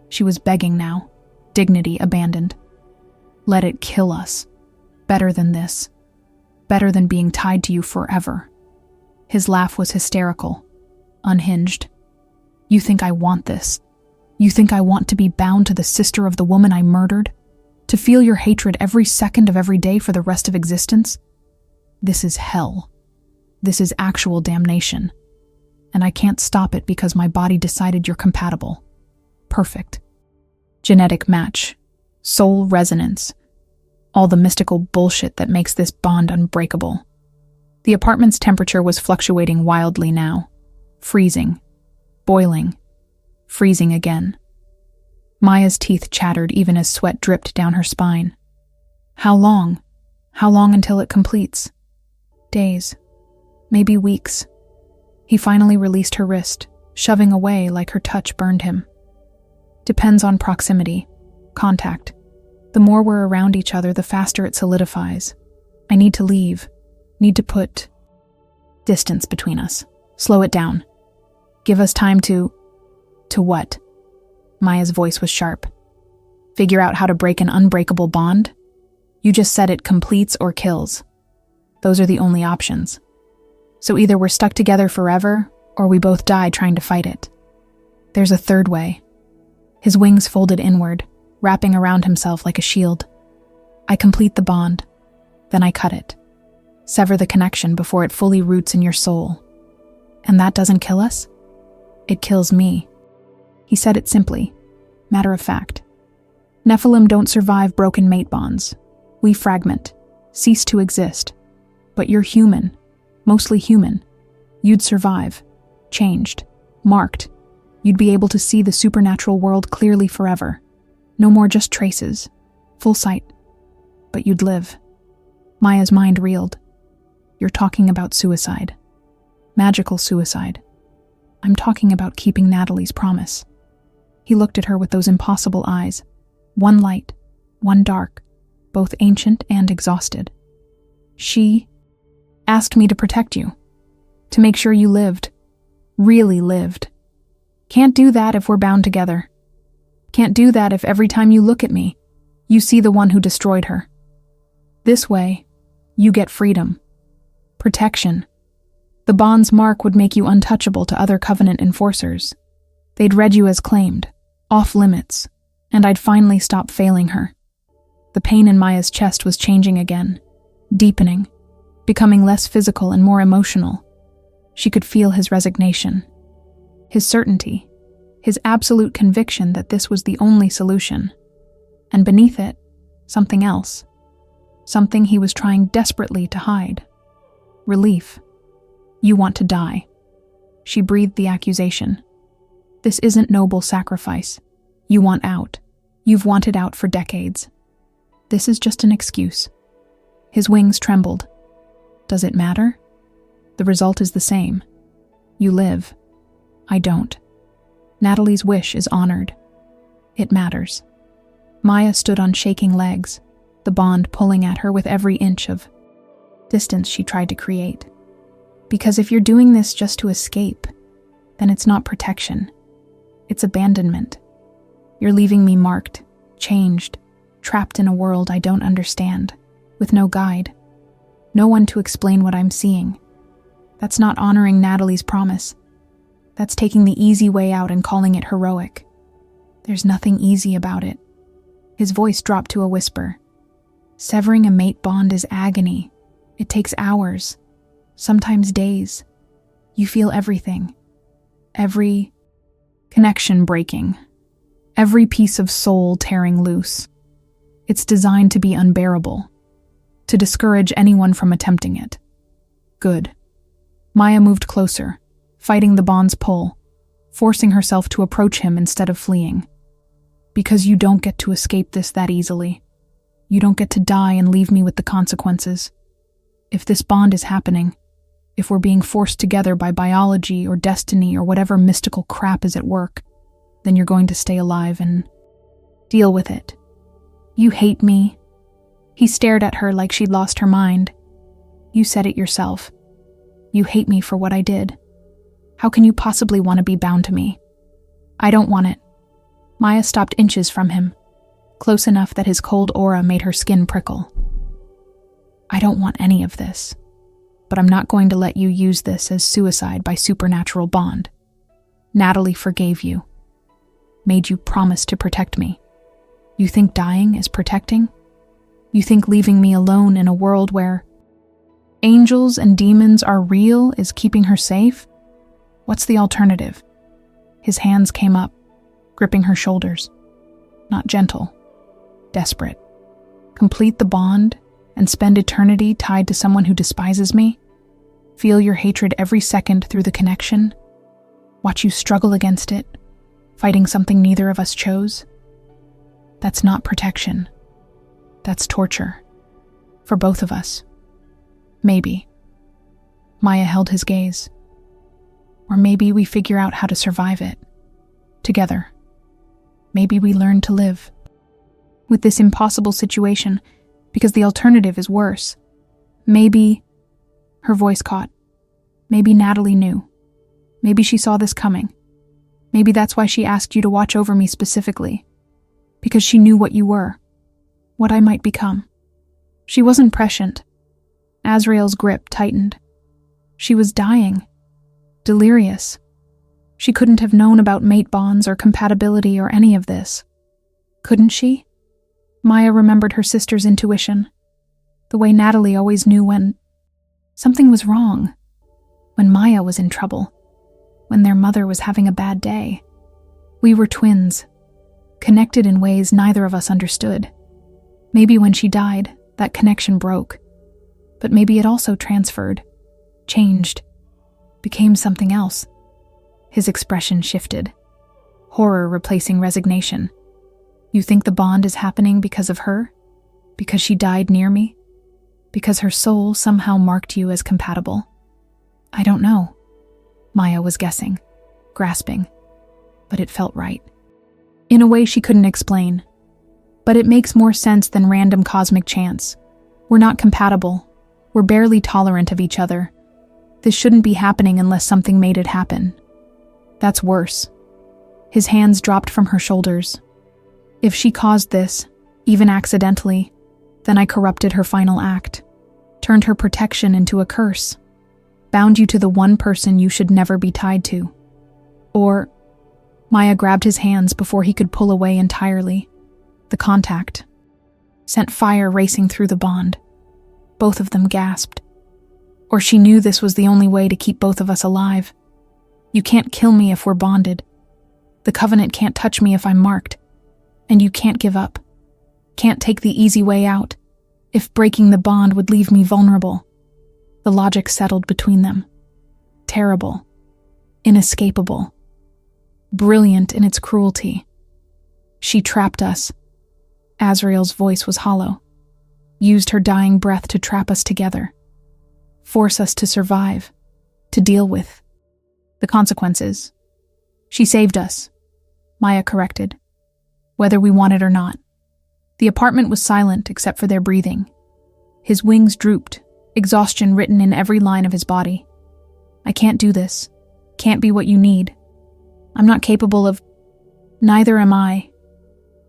She was begging now, dignity abandoned. Let it kill us. Better than this. Better than being tied to you forever. His laugh was hysterical, unhinged. You think I want this? You think I want to be bound to the sister of the woman I murdered? To feel your hatred every second of every day for the rest of existence? This is hell. This is actual damnation. And I can't stop it because my body decided you're compatible. Perfect. Genetic match. Soul resonance. All the mystical bullshit that makes this bond unbreakable. The apartment's temperature was fluctuating wildly now. Freezing. Boiling. Freezing again. Maya's teeth chattered even as sweat dripped down her spine. How long? How long until it completes? Days. Maybe weeks. He finally released her wrist, shoving away like her touch burned him. Depends on proximity. Contact. The more we're around each other, the faster it solidifies. I need to leave. Need to put Distance between us. Slow it down. Give us time to... To what? Maya's voice was sharp. Figure out how to break an unbreakable bond? You just said it completes or kills. Those are the only options. So either we're stuck together forever, or we both die trying to fight it. There's a third way. His wings folded inward, wrapping around himself like a shield. I complete the bond, then I cut it. Sever the connection before it fully roots in your soul. And that doesn't kill us? It kills me. He said it simply, matter of fact. Nephilim don't survive broken mate bonds. We fragment, cease to exist. But you're human, mostly human. You'd survive, changed, marked. You'd be able to see the supernatural world clearly forever. No more just traces, full sight. But you'd live. Maya's mind reeled. You're talking about suicide. Magical suicide. I'm talking about keeping Natalie's promise. He looked at her with those impossible eyes. One light, one dark, both ancient and exhausted. She asked me to protect you. To make sure you lived. Really lived. Can't do that if we're bound together. Can't do that if every time you look at me, you see the one who destroyed her. This way, you get freedom. Protection. The bond's mark would make you untouchable to other Covenant enforcers. They'd read you as claimed, off limits, and I'd finally stop failing her. The pain in Maya's chest was changing again, deepening, becoming less physical and more emotional. She could feel his resignation, his certainty, his absolute conviction that this was the only solution. And beneath it, something else. Something he was trying desperately to hide. Relief. You want to die. She breathed the accusation. This isn't noble sacrifice. You want out. You've wanted out for decades. This is just an excuse. His wings trembled. Does it matter? The result is the same. You live. I don't. Natalie's wish is honored. It matters. Maya stood on shaking legs, the bond pulling at her with every inch of distance she tried to create. Because if you're doing this just to escape, then it's not protection. It's abandonment. You're leaving me marked, changed, trapped in a world I don't understand, with no guide. No one to explain what I'm seeing. That's not honoring Natalie's promise. That's taking the easy way out and calling it heroic. There's nothing easy about it. His voice dropped to a whisper. Severing a mate bond is agony. It takes hours, sometimes days. You feel everything. Every connection breaking. Every piece of soul tearing loose. It's designed to be unbearable, to discourage anyone from attempting it. Good. Maya moved closer, fighting the bond's pull, forcing herself to approach him instead of fleeing. Because you don't get to escape this that easily. You don't get to die and leave me with the consequences. If this bond is happening, if we're being forced together by biology or destiny or whatever mystical crap is at work, then you're going to stay alive and deal with it. You hate me. He stared at her like she'd lost her mind. You said it yourself. You hate me for what I did. How can you possibly want to be bound to me? I don't want it. Maya stopped inches from him, close enough that his cold aura made her skin prickle. I don't want any of this, but I'm not going to let you use this as suicide by supernatural bond. Natalie forgave you, made you promise to protect me. You think dying is protecting? You think leaving me alone in a world where angels and demons are real is keeping her safe? What's the alternative? His hands came up, gripping her shoulders. Not gentle, desperate. Complete the bond and spend eternity tied to someone who despises me? Feel your hatred every second through the connection? Watch you struggle against it, fighting something neither of us chose? That's not protection. That's torture. For both of us. Maybe. Maya held his gaze. Or maybe we figure out how to survive it. Together. Maybe we learn to live with this impossible situation because the alternative is worse. Maybe, her voice caught. Maybe Natalie knew. Maybe she saw this coming. Maybe that's why she asked you to watch over me specifically. Because she knew what you were. What I might become. She wasn't prescient. Azrael's grip tightened. She was dying. Delirious. She couldn't have known about mate bonds or compatibility or any of this. Couldn't she? Maya remembered her sister's intuition. The way Natalie always knew when something was wrong. When Maya was in trouble. When their mother was having a bad day. We were twins. Connected in ways neither of us understood. Maybe when she died, that connection broke. But maybe it also transferred. Changed. Became something else. His expression shifted. Horror replacing resignation. You think the bond is happening because of her? Because she died near me? Because her soul somehow marked you as compatible? I don't know. Maya was guessing, grasping, but it felt right. In a way she couldn't explain. But it makes more sense than random cosmic chance. We're not compatible. We're barely tolerant of each other. This shouldn't be happening unless something made it happen. That's worse. His hands dropped from her shoulders. If she caused this, even accidentally, then I corrupted her final act, turned her protection into a curse, bound you to the one person you should never be tied to. Or, Maya grabbed his hands before he could pull away entirely. The contact sent fire racing through the bond. Both of them gasped. Or she knew this was the only way to keep both of us alive. You can't kill me if we're bonded. The covenant can't touch me if I'm marked. And you can't give up. Can't take the easy way out. If breaking the bond would leave me vulnerable. The logic settled between them. Terrible. Inescapable. Brilliant in its cruelty. She trapped us. Azrael's voice was hollow. Used her dying breath to trap us together. Force us to survive. To deal with the consequences. She saved us. Maya corrected. Whether we wanted or not. The apartment was silent except for their breathing. His wings drooped, exhaustion written in every line of his body. I can't do this. Can't be what you need. I'm not capable of... Neither am I.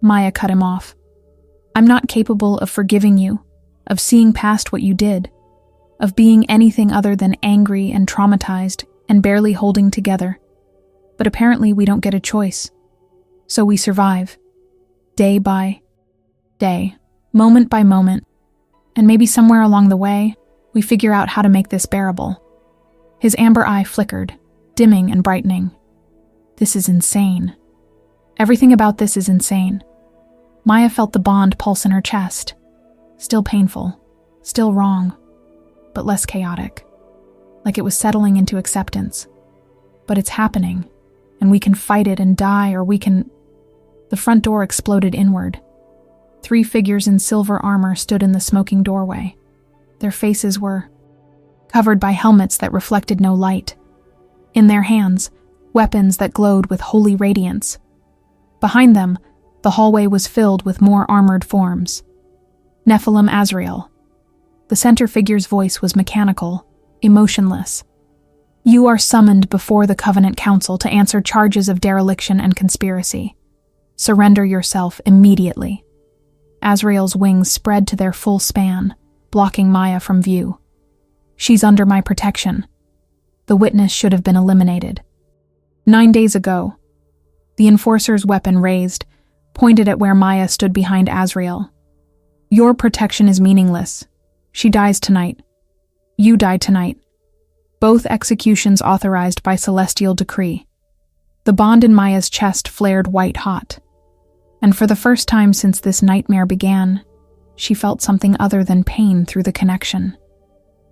Maya cut him off. I'm not capable of forgiving you, of seeing past what you did, of being anything other than angry and traumatized and barely holding together. But apparently we don't get a choice. So we survive. Day by day, moment by moment, and maybe somewhere along the way, we figure out how to make this bearable. His amber eye flickered, dimming and brightening. This is insane. Everything about this is insane. Maya felt the bond pulse in her chest. Still painful, still wrong, but less chaotic. Like it was settling into acceptance. But it's happening, and we can fight it and die, or we can... The front door exploded inward. 3 figures in silver armor stood in the smoking doorway. Their faces were covered by helmets that reflected no light. In their hands, weapons that glowed with holy radiance. Behind them, the hallway was filled with more armored forms. Nephilim Azrael. The center figure's voice was mechanical, emotionless. You are summoned before the Covenant Council to answer charges of dereliction and conspiracy. Surrender yourself immediately. Azrael's wings spread to their full span, blocking Maya from view. She's under my protection. The witness should have been eliminated. 9 days ago, the enforcer's weapon raised, pointed at where Maya stood behind Azrael. Your protection is meaningless. She dies tonight. You die tonight. Both executions authorized by celestial decree. The bond in Maya's chest flared white hot. And for the first time since this nightmare began, she felt something other than pain through the connection.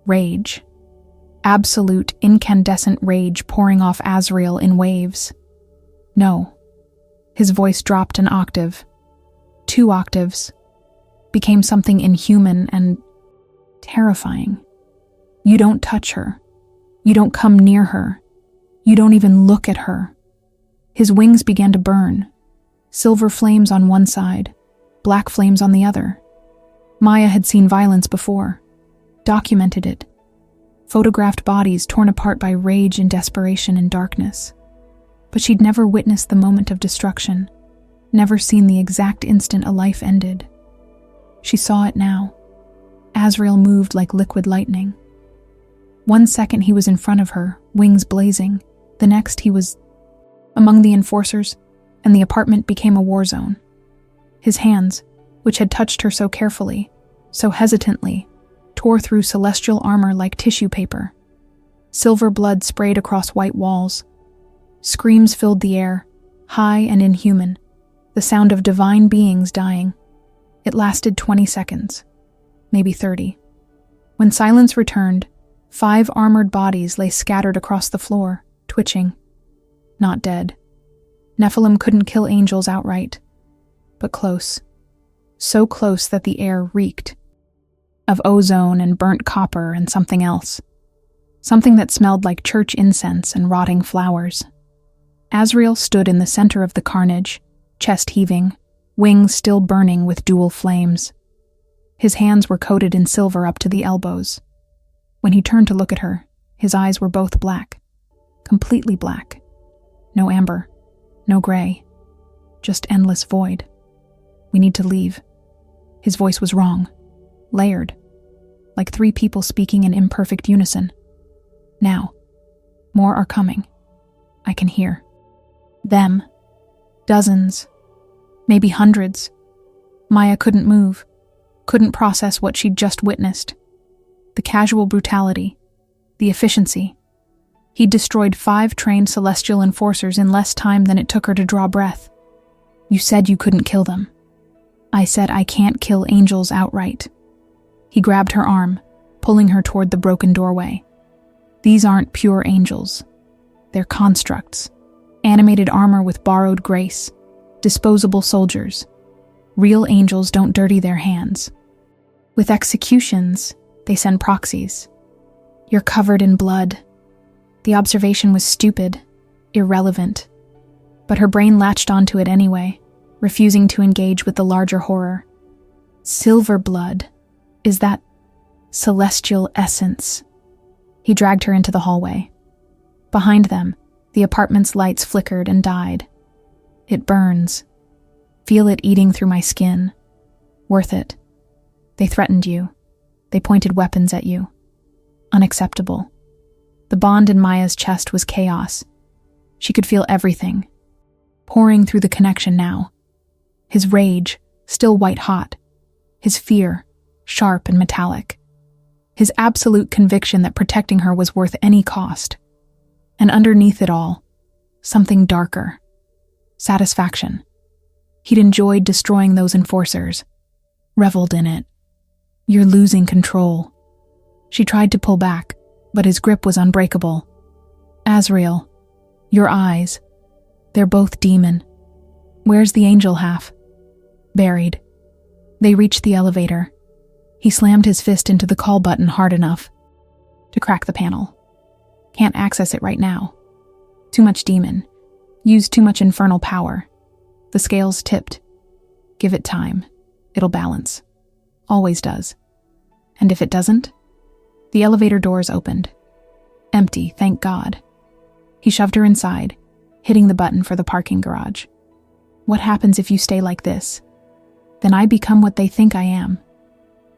Rage. Absolute, incandescent rage pouring off Azrael in waves. No. His voice dropped an octave. 2 octaves. Became something inhuman and terrifying. You don't touch her. You don't come near her. You don't even look at her. His wings began to burn. Silver flames on one side, black flames on the other. Maya had seen violence before, documented it. photographed bodies torn apart by rage and desperation in darkness. But she'd never witnessed the moment of destruction, never seen the exact instant a life ended. She saw it now. Azrael moved like liquid lightning. 1 second he was in front of her, wings blazing. The next he was among the enforcers, and the apartment became a war zone. His hands, which had touched her so carefully, so hesitantly, tore through celestial armor like tissue paper. Silver blood sprayed across white walls. Screams filled the air, high and inhuman, the sound of divine beings dying. It lasted 20 seconds, maybe 30. When silence returned, 5 armored bodies lay scattered across the floor, twitching. Not dead. Nephilim couldn't kill angels outright, but close. So close that the air reeked of ozone and burnt copper and something else. Something that smelled like church incense and rotting flowers. Azrael stood in the center of the carnage, chest heaving, wings still burning with dual flames. His hands were coated in silver up to the elbows. When he turned to look at her, his eyes were both black, completely black. No amber, no gray, just endless void. We need to leave. His voice was wrong, layered, like 3 people speaking in imperfect unison. Now, more are coming. I can hear. Them. Dozens. Maybe hundreds. Maya couldn't move, couldn't process what she'd just witnessed. The casual brutality, the efficiency. He'd destroyed 5 trained celestial enforcers in less time than it took her to draw breath. You said you couldn't kill them. I said I can't kill angels outright. He grabbed her arm, pulling her toward the broken doorway. These aren't pure angels. They're constructs. Animated armor with borrowed grace. Disposable soldiers. Real angels don't dirty their hands. With executions, they send proxies. You're covered in blood. The observation was stupid, irrelevant. But her brain latched onto it anyway, refusing to engage with the larger horror. Silver blood. Is that celestial essence? He dragged her into the hallway. Behind them, the apartment's lights flickered and died. It burns. Feel it eating through my skin. Worth it. They threatened you. They pointed weapons at you. Unacceptable. The bond in Maya's chest was chaos. She could feel everything, pouring through the connection now. His rage, still white-hot. His fear, sharp and metallic. His absolute conviction that protecting her was worth any cost. And underneath it all, something darker. Satisfaction. He'd enjoyed destroying those enforcers. Reveled in it. You're losing control. She tried to pull back, but his grip was unbreakable. Azrael, your eyes. They're both demon. Where's the angel half? Buried. They reached the elevator. He slammed his fist into the call button hard enough to crack the panel. Can't access it right now. Too much demon. Used too much infernal power. The scales tipped. Give it time. It'll balance. Always does. And if it doesn't? The elevator doors opened. Empty, thank God. He shoved her inside, hitting the button for the parking garage. What happens if you stay like this? Then I become what they think I am.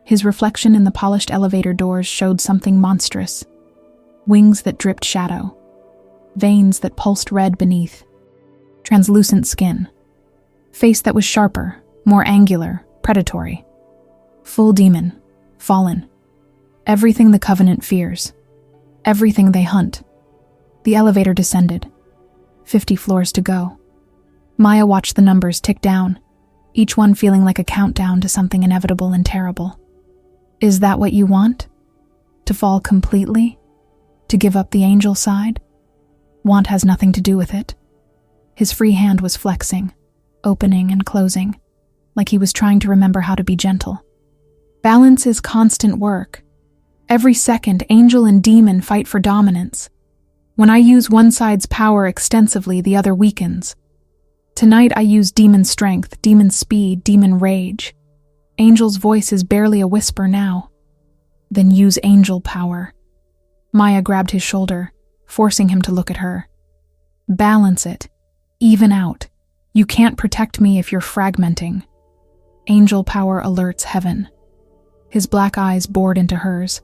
His reflection in the polished elevator doors showed something monstrous. Wings that dripped shadow. Veins that pulsed red beneath. Translucent skin. Face that was sharper, more angular, predatory. Full demon. Fallen. Everything the Covenant fears. Everything they hunt. The elevator descended. 50 floors to go. Maya watched the numbers tick down, each one feeling like a countdown to something inevitable and terrible. Is that what you want? To fall completely? To give up the angel side? Want has nothing to do with it. His free hand was flexing, opening and closing, like he was trying to remember how to be gentle. Balance is constant work. Every second, angel and demon fight for dominance. When I use one side's power extensively, the other weakens. Tonight I use demon strength, demon speed, demon rage. Angel's voice is barely a whisper now. Then use angel power. Maya grabbed his shoulder, forcing him to look at her. Balance it. Even out. You can't protect me if you're fragmenting. Angel power alerts heaven. His black eyes bored into hers.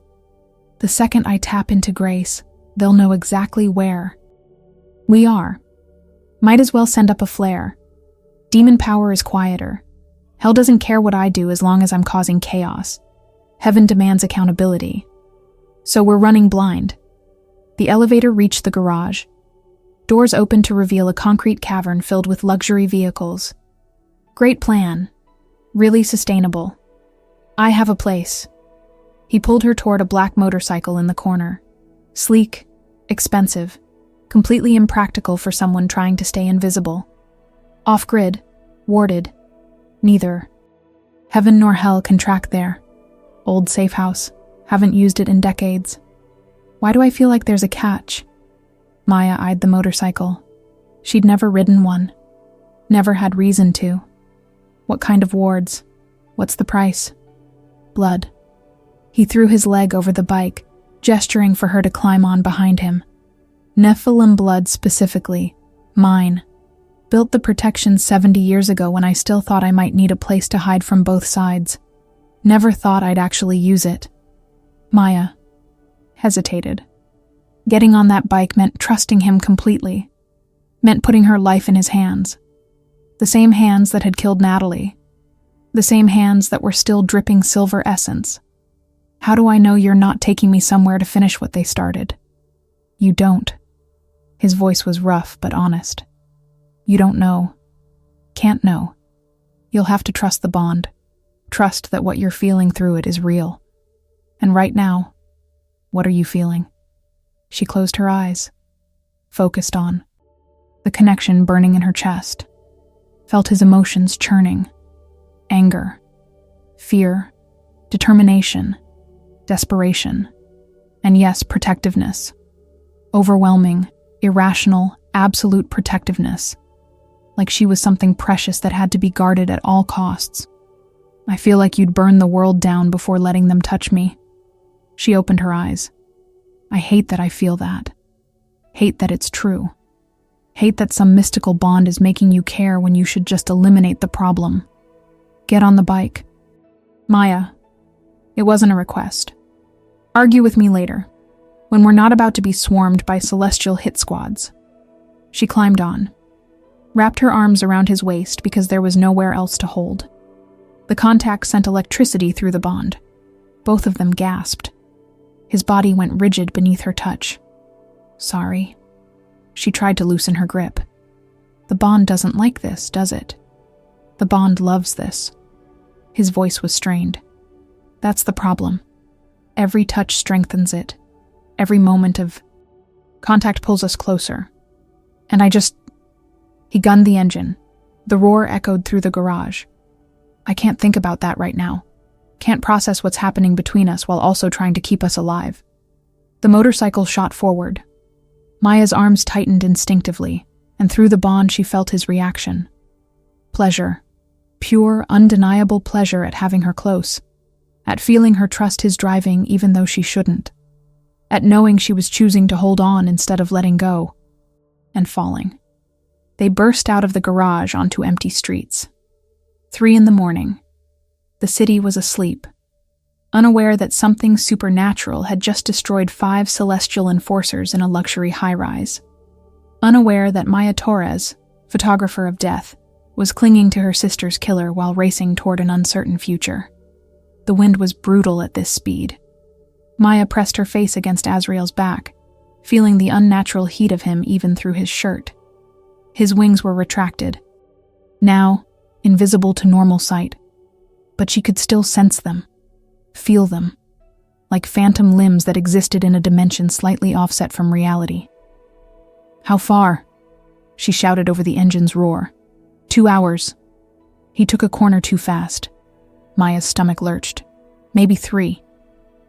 The second I tap into grace, they'll know exactly where. We are. Might as well send up a flare. Demon power is quieter. Hell doesn't care what I do as long as I'm causing chaos. Heaven demands accountability. So we're running blind. The elevator reached the garage. Doors opened to reveal a concrete cavern filled with luxury vehicles. Great plan. Really sustainable. I have a place. He pulled her toward a black motorcycle in the corner. Sleek, expensive, completely impractical for someone trying to stay invisible. Off-grid, warded. Neither. Heaven nor hell can track there. Old safe house. Haven't used it in decades. Why do I feel like there's a catch? Maya eyed the motorcycle. She'd never ridden one. Never had reason to. What kind of wards? What's the price? Blood. He threw his leg over the bike, gesturing for her to climb on behind him. Nephilim blood specifically. Mine. Built the protection 70 years ago when I still thought I might need a place to hide from both sides. Never thought I'd actually use it. Maya hesitated. Getting on that bike meant trusting him completely. Meant putting her life in his hands. The same hands that had killed Natalie. The same hands that were still dripping silver essence. How do I know you're not taking me somewhere to finish what they started? You don't. His voice was rough but honest. You don't know. Can't know. You'll have to trust the bond. Trust that what you're feeling through it is real. And right now, what are you feeling? She closed her eyes, focused on the connection burning in her chest, felt his emotions churning. Anger, fear, determination, desperation, and yes, protectiveness. Overwhelming, irrational, absolute protectiveness. Like she was something precious that had to be guarded at all costs. I feel like you'd burn the world down before letting them touch me. She opened her eyes. I hate that I feel that. Hate that it's true. Hate that some mystical bond is making you care when you should just eliminate the problem. Get on the bike. Maya, it wasn't a request. Argue with me later, when we're not about to be swarmed by celestial hit squads. She climbed on, wrapped her arms around his waist because there was nowhere else to hold. The contact sent electricity through the bond. Both of them gasped. His body went rigid beneath her touch. Sorry. She tried to loosen her grip. The bond doesn't like this, does it? The bond loves this. His voice was strained. That's the problem. Every touch strengthens it. Every moment of contact pulls us closer. And He gunned the engine. The roar echoed through the garage. I can't think about that right now. Can't process what's happening between us while also trying to keep us alive. The motorcycle shot forward. Maya's arms tightened instinctively, and through the bond she felt his reaction. Pleasure. Pure, undeniable pleasure at having her close. At feeling her trust his driving even though she shouldn't. At knowing she was choosing to hold on instead of letting go. And falling. They burst out of the garage onto empty streets. 3 a.m. The city was asleep, unaware that something supernatural had just destroyed 5 celestial enforcers in a luxury high-rise. Unaware that Maya Torres, photographer of death, was clinging to her sister's killer while racing toward an uncertain future. The wind was brutal at this speed. Maya pressed her face against Azrael's back, feeling the unnatural heat of him even through his shirt. His wings were retracted, now invisible to normal sight, but she could still sense them, feel them, like phantom limbs that existed in a dimension slightly offset from reality. How far? She shouted over the engine's roar. 2 hours. He took a corner too fast. Maya's stomach lurched. Maybe 3.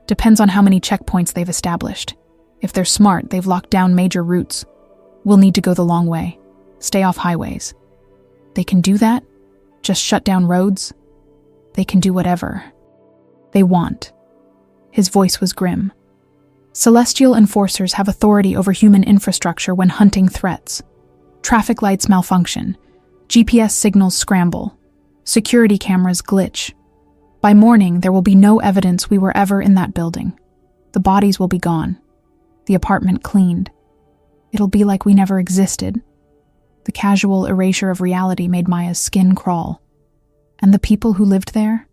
Depends on how many checkpoints they've established. If they're smart, they've locked down major routes. We'll need to go the long way. Stay off highways. They can do that? Just shut down roads? They can do whatever they want. His voice was grim. Celestial enforcers have authority over human infrastructure when hunting threats. Traffic lights malfunction, GPS signals scramble, security cameras glitch. By morning, there will be no evidence we were ever in that building. The bodies will be gone. The apartment cleaned. It'll be like we never existed. The casual erasure of reality made Maya's skin crawl. And the people who lived there,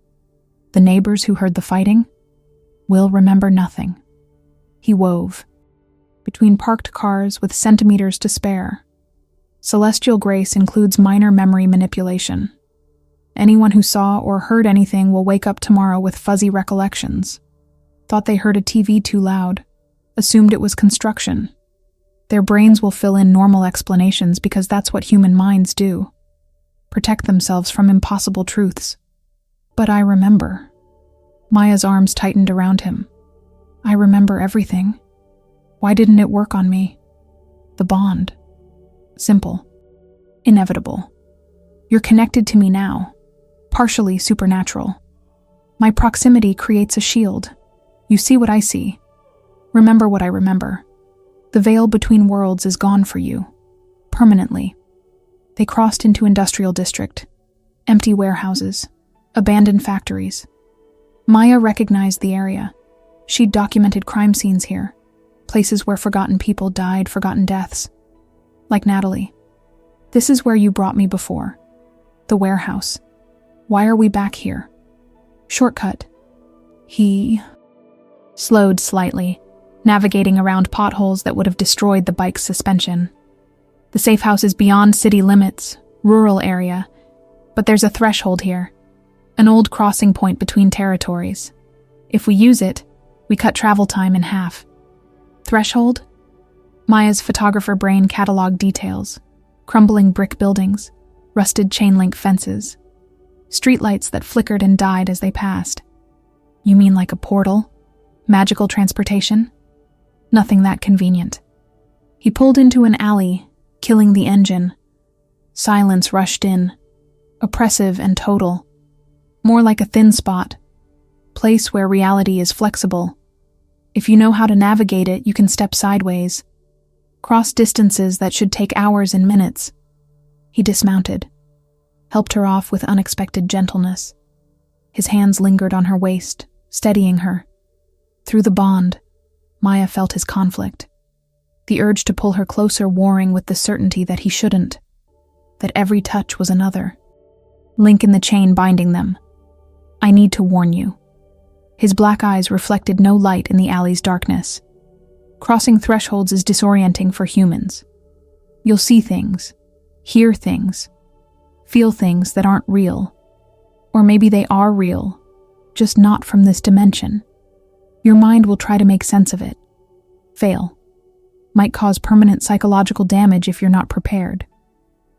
the neighbors who heard the fighting, will remember nothing. He wove, between parked cars with centimeters to spare. Celestial grace includes minor memory manipulation. Anyone who saw or heard anything will wake up tomorrow with fuzzy recollections. Thought they heard a TV too loud, assumed it was construction. Their brains will fill in normal explanations because that's what human minds do. Protect themselves from impossible truths. But I remember. Maya's arms tightened around him. I remember everything. Why didn't it work on me? The bond. Simple. Inevitable. You're connected to me now. Partially supernatural. My proximity creates a shield. You see what I see. Remember what I remember. The veil between worlds is gone for you. Permanently. They crossed into industrial district. Empty warehouses. Abandoned factories. Maya recognized the area. She'd documented crime scenes here. Places where forgotten people died, forgotten deaths. Like Natalie. This is where you brought me before. The warehouse. Why are we back here? Shortcut. He slowed slightly, navigating around potholes that would have destroyed the bike's suspension. The safe house is beyond city limits, rural area, but there's a threshold here, an old crossing point between territories. If we use it, we cut travel time in half. Threshold? Maya's photographer brain cataloged details. Crumbling brick buildings, rusted chain-link fences, streetlights that flickered and died as they passed. You mean like a portal? Magical transportation? Nothing that convenient. He pulled into an alley, killing the engine. Silence rushed in, oppressive and total. More like a thin spot, place where reality is flexible. If you know how to navigate it, you can step sideways, cross distances that should take hours in minutes. He dismounted, helped her off with unexpected gentleness. His hands lingered on her waist, steadying her. Through the bond, Maya felt his conflict, the urge to pull her closer warring with the certainty that he shouldn't, that every touch was another link in the chain binding them. I need to warn you. His black eyes reflected no light in the alley's darkness. Crossing thresholds is disorienting for humans. You'll see things, hear things, feel things that aren't real. Or maybe they are real, just not from this dimension. Your mind will try to make sense of it. Fail. Might cause permanent psychological damage if you're not prepared.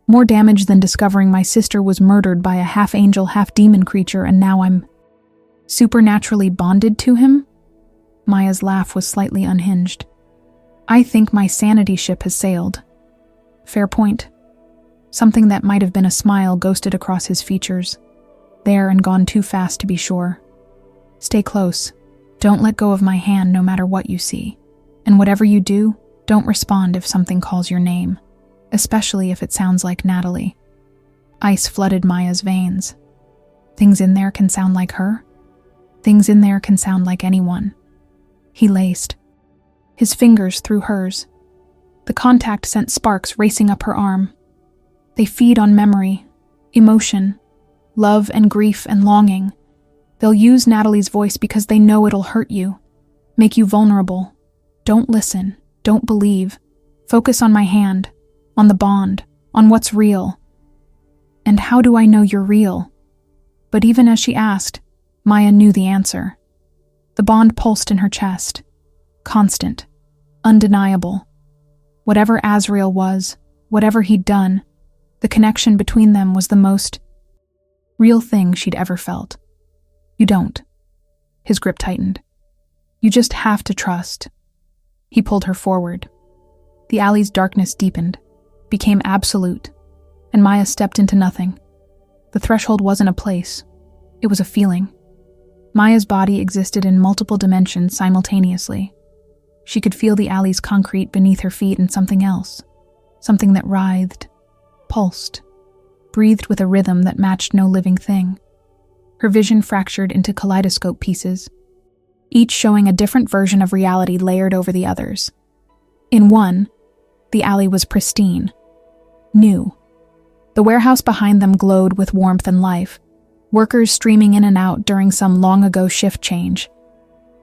More damage than discovering my sister was murdered by a half-angel, half-demon creature and now I'm supernaturally bonded to him? Maya's laugh was slightly unhinged. I think my sanity ship has sailed. Fair point. Something that might have been a smile ghosted across his features. There and gone too fast to be sure. Stay close. Don't let go of my hand no matter what you see. And whatever you do, don't respond if something calls your name. Especially if it sounds like Natalie. Ice flooded Maya's veins. Things in there can sound like her. Things in there can sound like anyone. He laced, his fingers through hers. The contact sent sparks racing up her arm. They feed on memory, emotion, love and grief and longing. They'll use Natalie's voice because they know it'll hurt you, make you vulnerable. Don't listen, don't believe. Focus on my hand, on the bond, on what's real. And how do I know you're real? But even as she asked, Maya knew the answer. The bond pulsed in her chest. Constant. Undeniable. Whatever Azrael was, whatever he'd done, the connection between them was the most real thing she'd ever felt. You don't. His grip tightened. You just have to trust. He pulled her forward. The alley's darkness deepened, became absolute, and Maya stepped into nothing. The threshold wasn't a place. It was a feeling. Maya's body existed in multiple dimensions simultaneously. She could feel the alley's concrete beneath her feet and something else. Something that writhed, pulsed, breathed with a rhythm that matched no living thing. Her vision fractured into kaleidoscope pieces, each showing a different version of reality layered over the others. In one, the alley was pristine, new. The warehouse behind them glowed with warmth and life, workers streaming in and out during some long-ago shift change.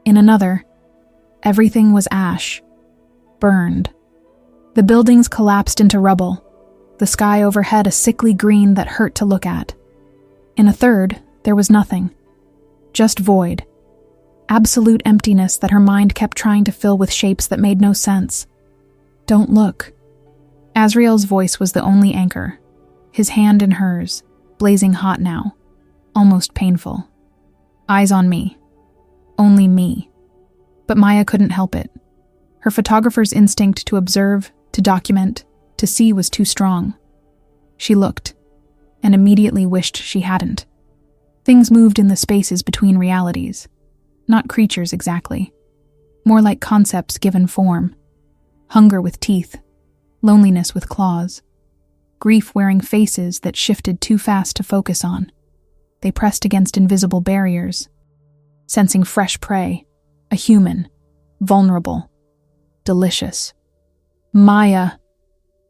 In another, everything was ash, burned. The buildings collapsed into rubble, the sky overhead a sickly green that hurt to look at. In a third, there was nothing, just void, absolute emptiness that her mind kept trying to fill with shapes that made no sense. "Don't look." Azrael's voice was the only anchor, his hand in hers, blazing hot now, almost painful. Eyes on me. Only me. But Maya couldn't help it. Her photographer's instinct to observe, to document, to see was too strong. She looked, and immediately wished she hadn't. Things moved in the spaces between realities. Not creatures exactly. More like concepts given form. Hunger with teeth. Loneliness with claws. Grief wearing faces that shifted too fast to focus on. They pressed against invisible barriers, sensing fresh prey, a human, vulnerable, delicious. "Maya,"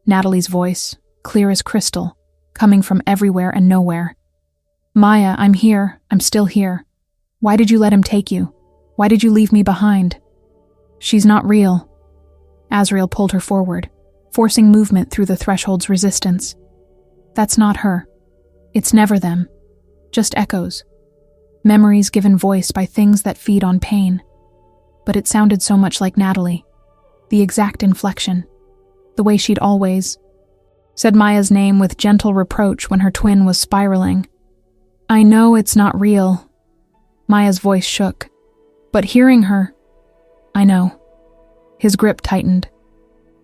Natalie's voice, clear as crystal, coming from everywhere and nowhere. "Maya, I'm here, I'm still here. Why did you let him take you? Why did you leave me behind?" "She's not real." Azrael pulled her forward, forcing movement through the threshold's resistance. "That's not her. It's never them. Just echoes. Memories given voice by things that feed on pain." But it sounded so much like Natalie. The exact inflection. The way she'd always said Maya's name with gentle reproach when her twin was spiraling. "I know it's not real." Maya's voice shook. "But hearing her, I know." His grip tightened.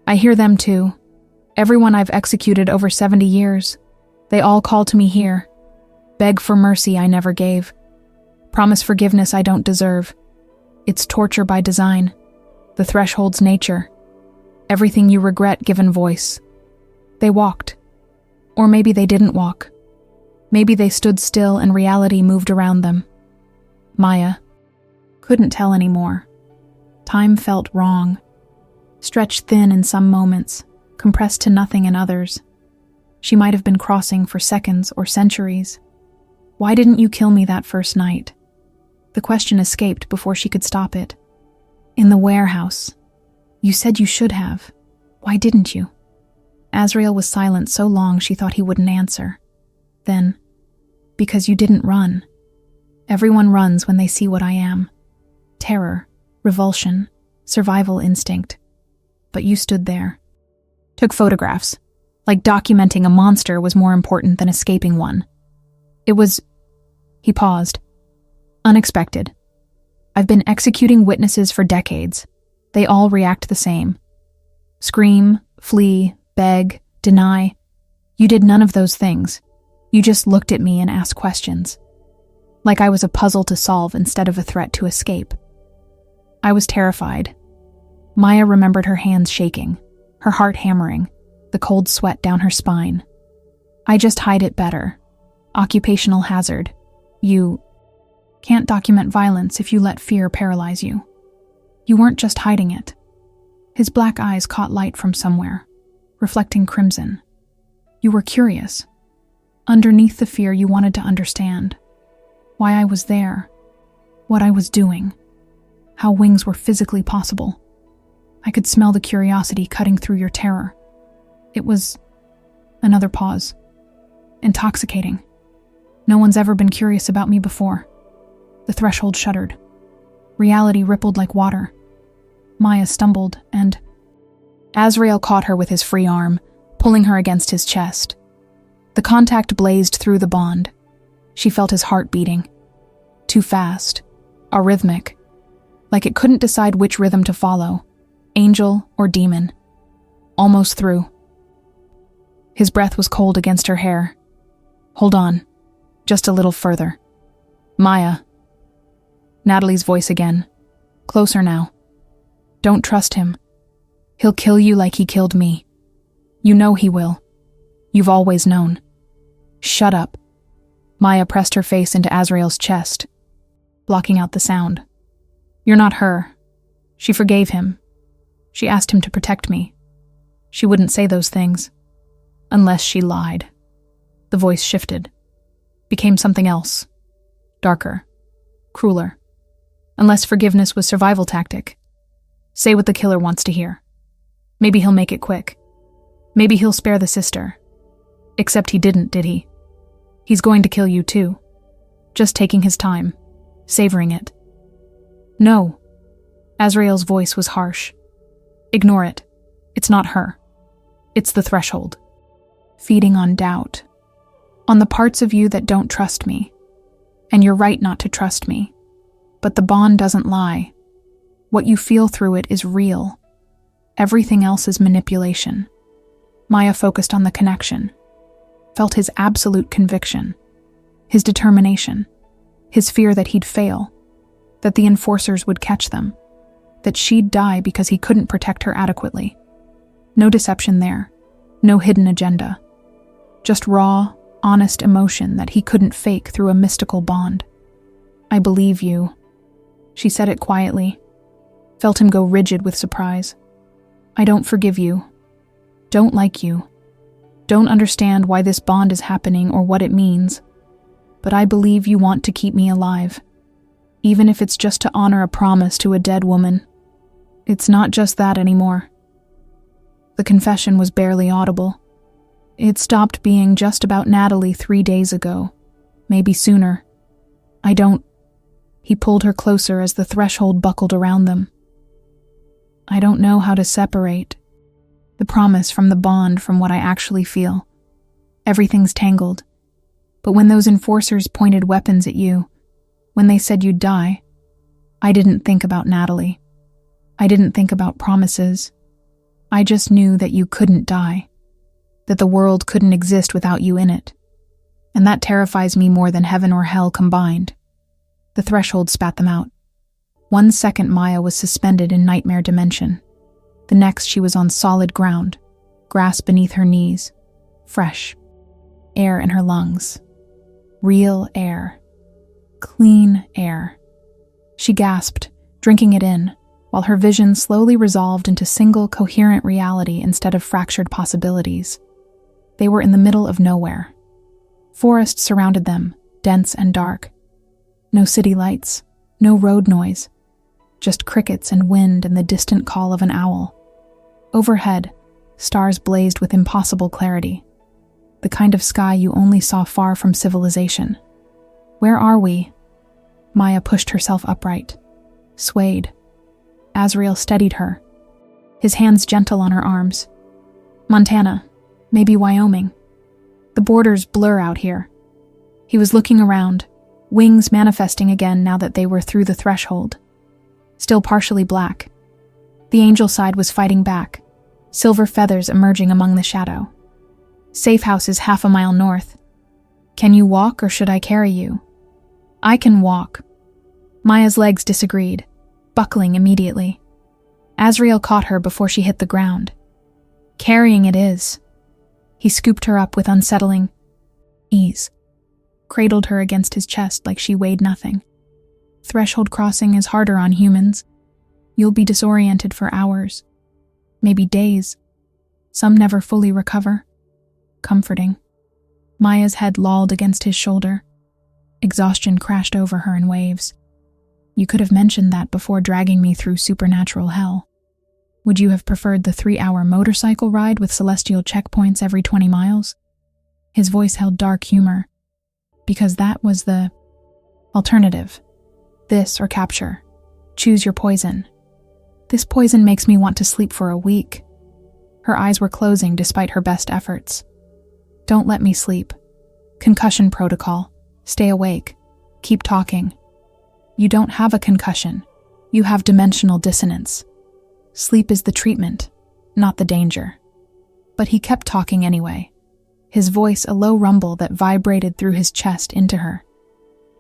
"I hear them too. Everyone I've executed over 70 years. They all call to me here. Beg for mercy I never gave. Promise forgiveness I don't deserve. It's torture by design. The threshold's nature. Everything you regret given voice." They walked. Or maybe they didn't walk. Maybe they stood still and reality moved around them. Maya couldn't tell anymore. Time felt wrong. Stretched thin in some moments, compressed to nothing in others. She might have been crossing for seconds or centuries. "Why didn't you kill me that first night?" The question escaped before she could stop it. "In the warehouse. You said you should have. Why didn't you?" Azrael was silent so long she thought he wouldn't answer. Then, "Because you didn't run. Everyone runs when they see what I am. Terror, revulsion, survival instinct. But you stood there. Took photographs, like documenting a monster was more important than escaping one. It was..." He paused. "Unexpected. I've been executing witnesses for decades. They all react the same. Scream, flee, beg, deny. You did none of those things. You just looked at me and asked questions. Like I was a puzzle to solve instead of a threat to escape. I was terrified." Maya remembered her hands shaking, her heart hammering, the cold sweat down her spine. "I just hide it better. Occupational hazard. You can't document violence if you let fear paralyze you. You weren't just hiding it." His black eyes caught light from somewhere, reflecting crimson. "You were curious. Underneath the fear you wanted to understand. Why I was there. What I was doing. How wings were physically possible. I could smell the curiosity cutting through your terror. It was..." Another pause. "Intoxicating. No one's ever been curious about me before." The threshold shuddered. Reality rippled like water. Maya stumbled, and Azrael caught her with his free arm, pulling her against his chest. The contact blazed through the bond. She felt his heart beating. Too fast. Arrhythmic. Like it couldn't decide which rhythm to follow. Angel or demon. Almost through. His breath was cold against her hair. "Hold on. Just a little further." "Maya." Natalie's voice again. Closer now. Don't trust him. He'll kill you like he killed me. You know he will. You've always known. Shut up. Maya pressed her face into Azrael's chest, blocking out the sound. You're not her. She forgave him. She asked him to protect me. She wouldn't say those things. Unless she lied. The voice shifted. Became something else. Darker. Crueler. Unless forgiveness was survival tactic. Say what the killer wants to hear. Maybe he'll make it quick. Maybe he'll spare the sister. Except he didn't, did he? He's going to kill you too. Just taking his time. Savoring it. No. Azrael's voice was harsh. Ignore it. It's not her. It's the threshold. Feeding on doubt. On the parts of you that don't trust me. And you're right not to trust me. But the bond doesn't lie. What you feel through it is real. Everything else is manipulation. Maya focused on the connection. Felt his absolute conviction. His determination. His fear that he'd fail. That the enforcers would catch them. That she'd die because he couldn't protect her adequately. No deception there. No hidden agenda. Just raw, honest emotion that he couldn't fake through a mystical bond. I believe you. She said it quietly. Felt him go rigid with surprise. I don't forgive you. Don't like you. Don't understand why this bond is happening or what it means. But I believe you want to keep me alive. Even if it's just to honor a promise to a dead woman. It's not just that anymore. The confession was barely audible. It stopped being just about Natalie 3 days ago. Maybe sooner. I don't... He pulled her closer as the threshold buckled around them. I don't know how to separate the promise from the bond from what I actually feel. Everything's tangled. But when those enforcers pointed weapons at you, when they said you'd die, I didn't think about Natalie. I didn't think about promises. I just knew that you couldn't die. That the world couldn't exist without you in it. And that terrifies me more than heaven or hell combined. The threshold spat them out. 1 second Maya was suspended in nightmare dimension. The next she was on solid ground, grass beneath her knees, fresh, air in her lungs. Real air. Clean air. She gasped, drinking it in, while her vision slowly resolved into single coherent reality instead of fractured possibilities. They were in the middle of nowhere. Forest surrounded them, dense and dark. No city lights, no road noise. Just crickets and wind and the distant call of an owl. Overhead, stars blazed with impossible clarity. The kind of sky you only saw far from civilization. Where are we? Maya pushed herself upright, swayed. Azrael steadied her, his hands gentle on her arms. Montana, maybe Wyoming. The borders blur out here. He was looking around, wings manifesting again now that they were through the threshold. Still partially black. The angel side was fighting back, silver feathers emerging among the shadow. Safe house is 1/2 mile north. Can you walk or should I carry you? I can walk. Maya's legs disagreed, buckling immediately. Azrael caught her before she hit the ground. Carrying it is. He scooped her up with unsettling ease, cradled her against his chest like she weighed nothing. Threshold crossing is harder on humans. You'll be disoriented for hours, maybe days. Some never fully recover. Comforting. Maya's head lolled against his shoulder. Exhaustion crashed over her in waves. You could have mentioned that before dragging me through supernatural hell. Would you have preferred the 3-hour motorcycle ride with celestial checkpoints every 20 miles? His voice held dark humor. Because that was the alternative. This or capture. Choose your poison. This poison makes me want to sleep for a week. Her eyes were closing despite her best efforts. Don't let me sleep. Concussion protocol. Stay awake. Keep talking. You don't have a concussion. You have dimensional dissonance. Sleep is the treatment, not the danger. But he kept talking anyway, his voice a low rumble that vibrated through his chest into her.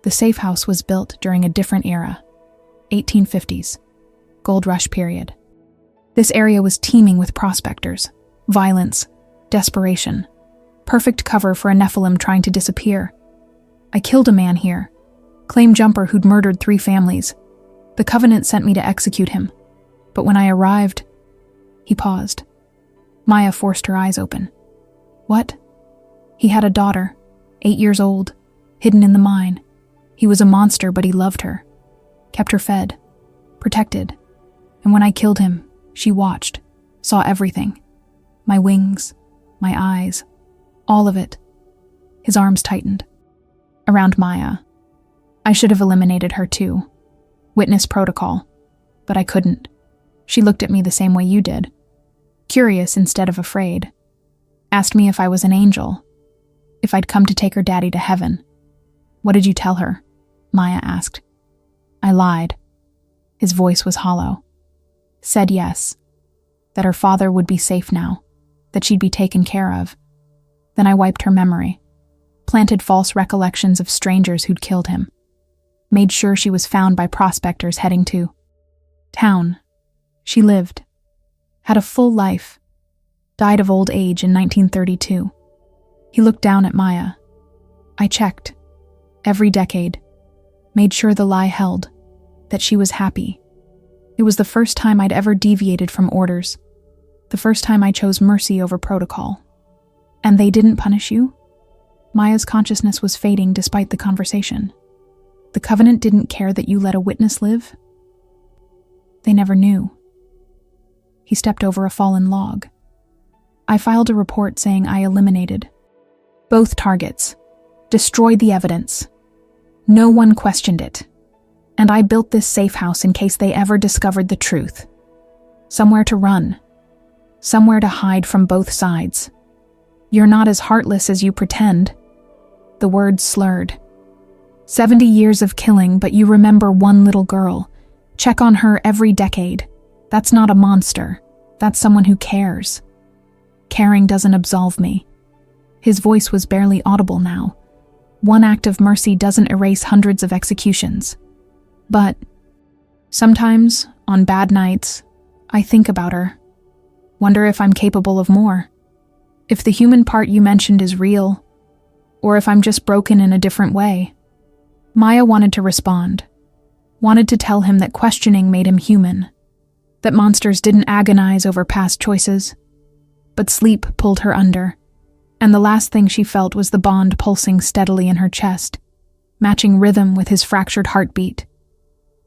The safe house was built during a different era, 1850s, gold rush period. This area was teeming with prospectors, violence, desperation. Perfect cover for a Nephilim trying to disappear. I killed a man here, claim jumper who'd murdered 3 families. The Covenant sent me to execute him. But when I arrived, he paused. Maya forced her eyes open. What? He had a daughter, 8 years old, hidden in the mine. He was a monster, but he loved her. Kept her fed, protected. And when I killed him, she watched, saw everything. My wings, my eyes, all of it. His arms tightened. Around Maya. I should have eliminated her too. Witness protocol. But I couldn't. She looked at me the same way you did. Curious instead of afraid. Asked me if I was an angel. If I'd come to take her daddy to heaven. What did you tell her? Maya asked. I lied. His voice was hollow. Said yes. That her father would be safe now. That she'd be taken care of. Then I wiped her memory. Planted false recollections of strangers who'd killed him. Made sure she was found by prospectors heading to town. She lived. Had a full life. Died of old age in 1932. He looked down at Maya. I checked. Every decade. Made sure the lie held. That she was happy. It was the first time I'd ever deviated from orders. The first time I chose mercy over protocol. And they didn't punish you? Maya's consciousness was fading despite the conversation. The Covenant didn't care that you let a witness live? They never knew. He stepped over a fallen log. I filed a report saying I eliminated both targets, destroyed the evidence. No one questioned it. And I built this safe house in case they ever discovered the truth. Somewhere to run. Somewhere to hide from both sides. You're not as heartless as you pretend. The words slurred. 70 years of killing, but you remember one little girl. Check on her every decade. That's not a monster. That's someone who cares. Caring doesn't absolve me. His voice was barely audible now. One act of mercy doesn't erase hundreds of executions. But sometimes, on bad nights, I think about her. Wonder if I'm capable of more. If the human part you mentioned is real, or if I'm just broken in a different way. Maya wanted to respond. Wanted to tell him that questioning made him human. That monsters didn't agonize over past choices. But sleep pulled her under. And the last thing she felt was the bond pulsing steadily in her chest, matching rhythm with his fractured heartbeat.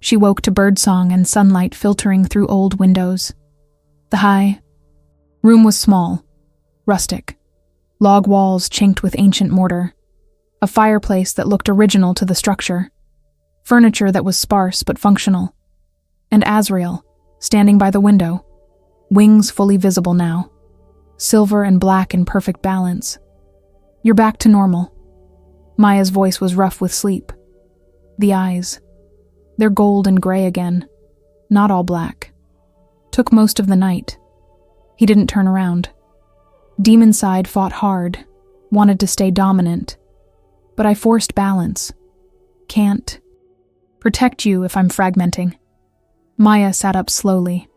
She woke to birdsong and sunlight filtering through old windows. The room was small, rustic. Log walls chinked with ancient mortar. A fireplace that looked original to the structure. Furniture that was sparse but functional. And Azrael, standing by the window, wings fully visible now. Silver and black in perfect balance. You're back to normal. Maya's voice was rough with sleep. The eyes. They're gold and gray again. Not all black. Took most of the night. He didn't turn around. Demon side fought hard. Wanted to stay dominant. But I forced balance. Can't protect you if I'm fragmenting. Maya sat up slowly.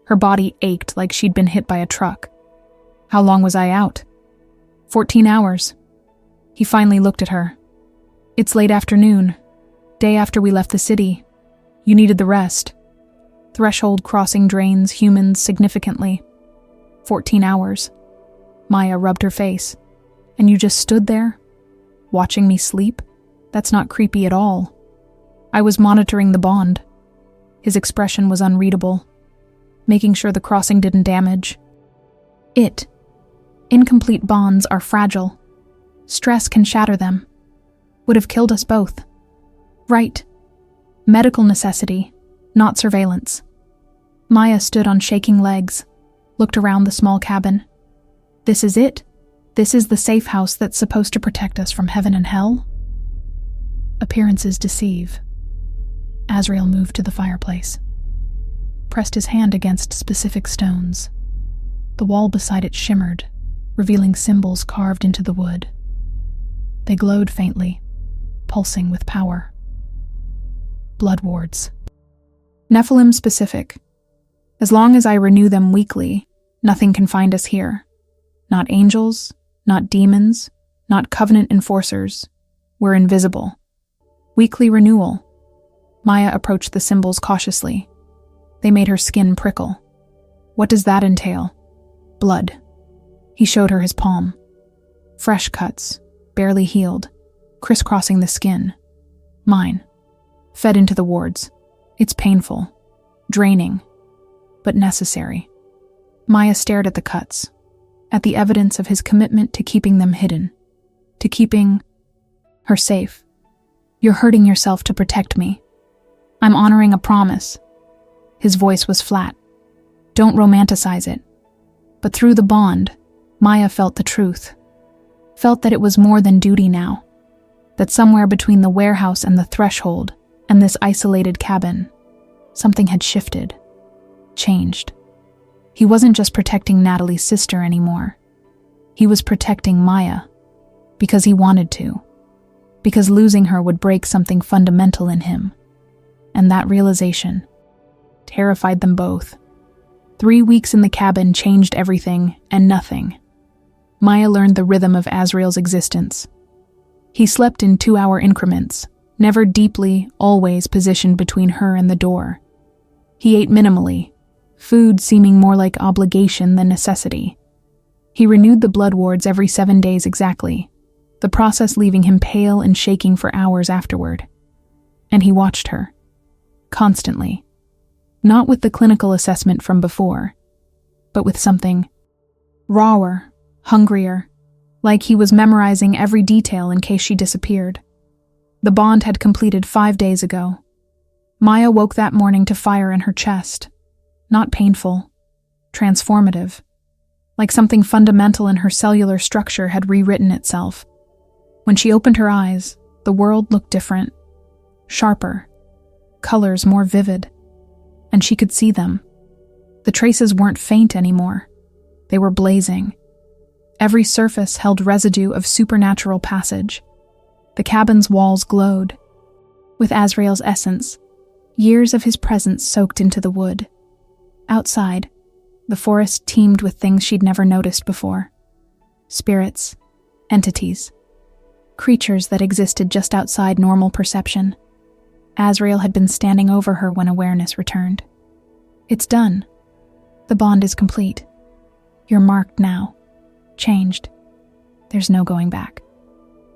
Her body ached like she'd been hit by a truck. How long was I out? 14 hours. He finally looked at her. It's late afternoon. Day after we left the city. You needed the rest. Threshold crossing drains humans significantly. 14 hours. Maya rubbed her face. And you just stood there? Watching me sleep? That's not creepy at all. I was monitoring the bond. His expression was unreadable. Making sure the crossing didn't damage. Incomplete bonds are fragile. Stress can shatter them. Would have killed us both. Right. Medical necessity, not surveillance. Maya stood on shaking legs, looked around the small cabin. This is it? This is the safe house that's supposed to protect us from heaven and hell? Appearances deceive. Azrael moved to the fireplace. Pressed his hand against specific stones. The wall beside it shimmered, revealing symbols carved into the wood. They glowed faintly, pulsing with power. Blood wards. Nephilim specific. As long as I renew them weekly, nothing can find us here. Not angels, not demons, not covenant enforcers. We're invisible. Weekly renewal. Maya approached the symbols cautiously. They made her skin prickle. What does that entail? Blood. He showed her his palm. Fresh cuts, barely healed, crisscrossing the skin. Mine. Fed into the wards. It's painful, draining, but necessary. Maya stared at the cuts, at the evidence of his commitment to keeping them hidden, to keeping her safe. You're hurting yourself to protect me. I'm honoring a promise. His voice was flat. Don't romanticize it. But through the bond, Maya felt the truth. Felt that it was more than duty now. That somewhere between the warehouse and the threshold, and this isolated cabin, something had shifted, changed. He wasn't just protecting Natalie's sister anymore. He was protecting Maya, because he wanted to. Because losing her would break something fundamental in him. And that realization terrified them both. 3 weeks in the cabin changed everything and nothing. Maya learned the rhythm of Azrael's existence. He slept in 2-hour increments, never deeply, always positioned between her and the door. He ate minimally, food seeming more like obligation than necessity. He renewed the blood wards every 7 days exactly, the process leaving him pale and shaking for hours afterward. And he watched her. Constantly. Not with the clinical assessment from before, but with something rawer, hungrier, like he was memorizing every detail in case she disappeared. The bond had completed 5 days ago. Maya woke that morning to fire in her chest. Not painful, transformative, like something fundamental in her cellular structure had rewritten itself. When she opened her eyes, the world looked different, sharper, colors more vivid, and she could see them. The traces weren't faint anymore. They were blazing. Every surface held residue of supernatural passage. The cabin's walls glowed. With Azrael's essence, years of his presence soaked into the wood. Outside, the forest teemed with things she'd never noticed before. Spirits, entities, creatures that existed just outside normal perception. Azrael had been standing over her when awareness returned. It's done. The bond is complete. You're marked now. Changed. There's no going back.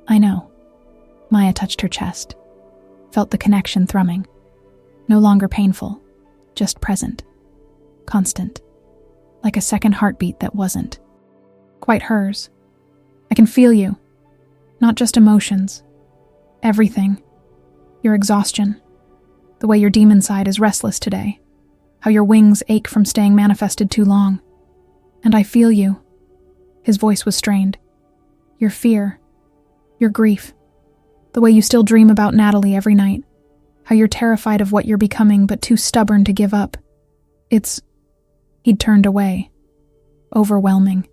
I know. Maya touched her chest. Felt the connection thrumming. No longer painful. Just present. Constant. Like a second heartbeat that wasn't. Quite hers. I can feel you. Not just emotions. Everything. Your exhaustion. The way your demon side is restless today. How your wings ache from staying manifested too long. And I feel you. His voice was strained. Your fear. Your grief. The way you still dream about Natalie every night. How you're terrified of what you're becoming but too stubborn to give up. He'd turned away. Overwhelming.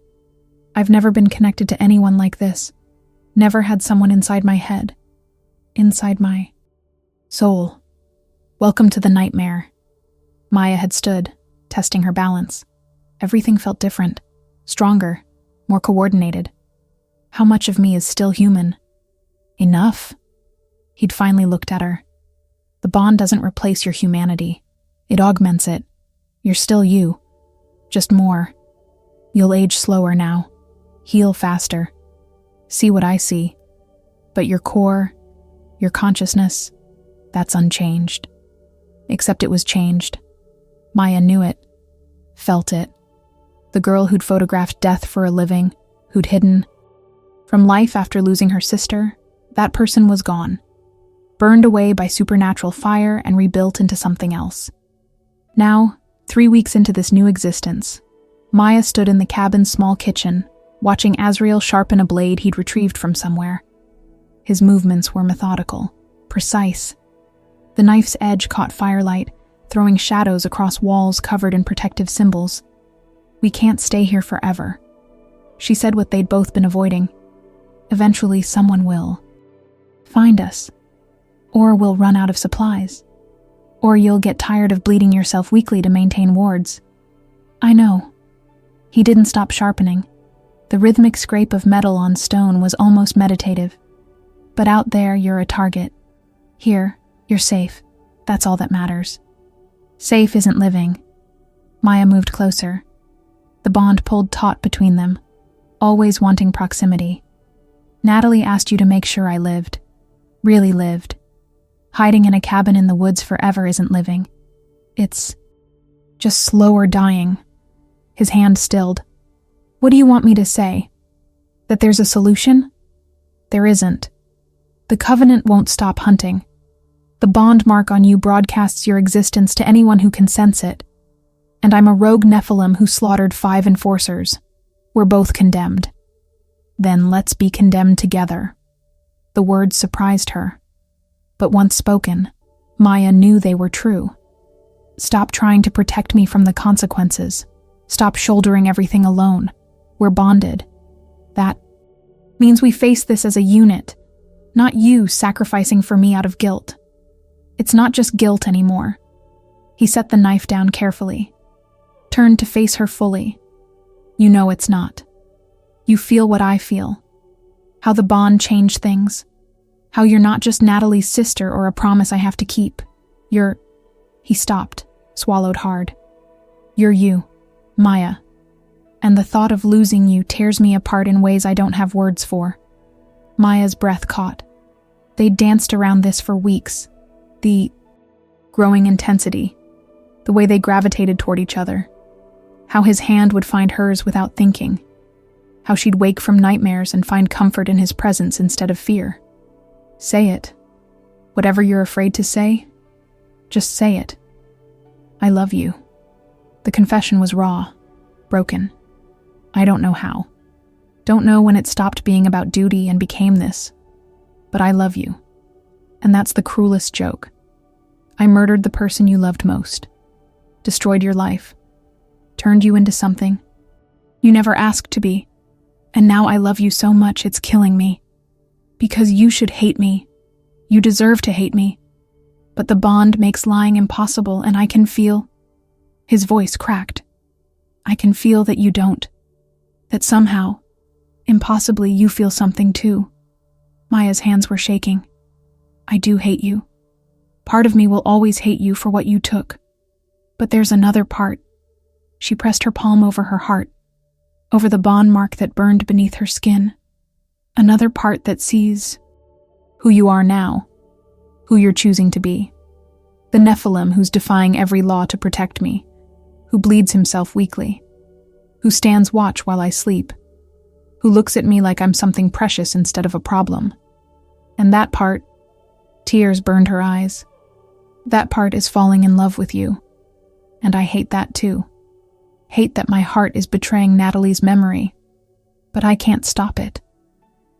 I've never been connected to anyone like this. Never had someone inside my head. Inside my soul. Welcome to the nightmare. Maya had stood, testing her balance. Everything felt different. Stronger. More coordinated. How much of me is still human? Enough? He'd finally looked at her. The bond doesn't replace your humanity. It augments it. You're still you. Just more. You'll age slower now. Heal faster. See what I see. But your core, your consciousness, that's unchanged. Except it was changed. Maya knew it. Felt it. The girl who'd photographed death for a living, who'd hidden from life after losing her sister, that person was gone. Burned away by supernatural fire and rebuilt into something else. Now, 3 weeks into this new existence, Maya stood in the cabin's small kitchen, watching Azrael sharpen a blade he'd retrieved from somewhere. His movements were methodical, precise. The knife's edge caught firelight, throwing shadows across walls covered in protective symbols. We can't stay here forever. She said what they'd both been avoiding. Eventually, someone will find us. Or we'll run out of supplies. Or you'll get tired of bleeding yourself weekly to maintain wards. I know. He didn't stop sharpening. The rhythmic scrape of metal on stone was almost meditative. But out there, you're a target. Here, you're safe. That's all that matters. Safe isn't living. Maya moved closer. The bond pulled taut between them, always wanting proximity. Natalie asked you to make sure I lived. Really lived. Hiding in a cabin in the woods forever isn't living. It's just slower dying. His hand stilled. What do you want me to say? That there's a solution? There isn't. The Covenant won't stop hunting. The bond mark on you broadcasts your existence to anyone who can sense it. And I'm a rogue Nephilim who slaughtered 5 enforcers. We're both condemned. Then let's be condemned together. The words surprised her. But once spoken, Maya knew they were true. Stop trying to protect me from the consequences. Stop shouldering everything alone. We're bonded. That means we face this as a unit, not you sacrificing for me out of guilt. It's not just guilt anymore. He set the knife down carefully, turned to face her fully. You know it's not. You feel what I feel. How the bond changed things. How you're not just Natalie's sister or a promise I have to keep. You're... He stopped, swallowed hard. You're you, Maya. And the thought of losing you tears me apart in ways I don't have words for. Maya's breath caught. They danced around this for weeks. The growing intensity. The way they gravitated toward each other. How his hand would find hers without thinking. How she'd wake from nightmares and find comfort in his presence instead of fear. Say it. Whatever you're afraid to say, just say it. I love you. The confession was raw, broken. I don't know how. Don't know when it stopped being about duty and became this. But I love you. And that's the cruelest joke. I murdered the person you loved most. Destroyed your life. Turned you into something you never asked to be. And now I love you so much it's killing me. Because you should hate me. You deserve to hate me. But the bond makes lying impossible, and I can feel... His voice cracked. I can feel that you don't. That somehow, impossibly, you feel something too. Maya's hands were shaking. I do hate you. Part of me will always hate you for what you took. But there's another part. She pressed her palm over her heart, over the bond mark that burned beneath her skin. Another part that sees who you are now, who you're choosing to be. The Nephilim who's defying every law to protect me, who bleeds himself weekly, who stands watch while I sleep, who looks at me like I'm something precious instead of a problem. And that part, tears burned her eyes. That part is falling in love with you. And I hate that too. Hate that my heart is betraying Natalie's memory. But I can't stop it.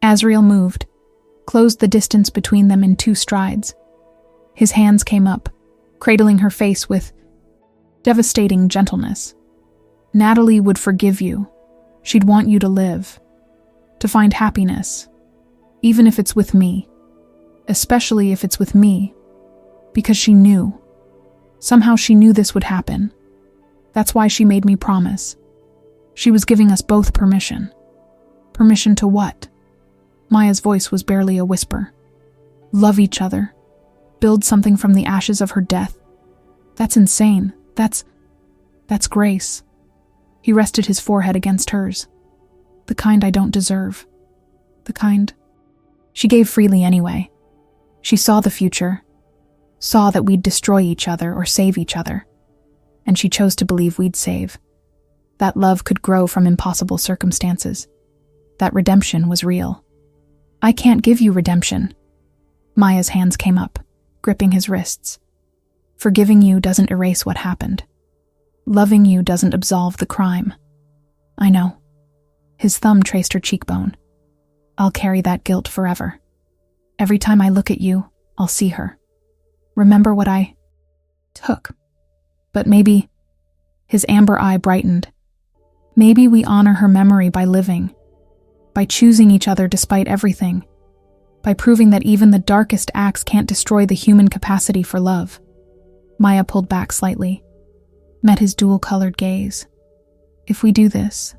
Azrael moved, closed the distance between them in 2 strides. His hands came up, cradling her face with devastating gentleness. Natalie would forgive you. She'd want you to live, to find happiness, even if it's with me, especially if it's with me, because she knew. Somehow she knew this would happen. That's why she made me promise. She was giving us both permission. Permission to what? Maya's voice was barely a whisper. Love each other. Build something from the ashes of her death. That's insane. That's grace. He rested his forehead against hers. The kind I don't deserve. The kind... She gave freely anyway. She saw the future. Saw that we'd destroy each other or save each other. And she chose to believe we'd save. That love could grow from impossible circumstances. That redemption was real. I can't give you redemption. Maya's hands came up, gripping his wrists. Forgiving you doesn't erase what happened. Loving you doesn't absolve the crime. I know. His thumb traced her cheekbone. I'll carry that guilt forever. Every time I look at you, I'll see her. Remember what I took. But maybe... His amber eye brightened. Maybe we honor her memory by living. By choosing each other despite everything. By proving that even the darkest acts can't destroy the human capacity for love. Maya pulled back slightly, met his dual-colored gaze. If we do this,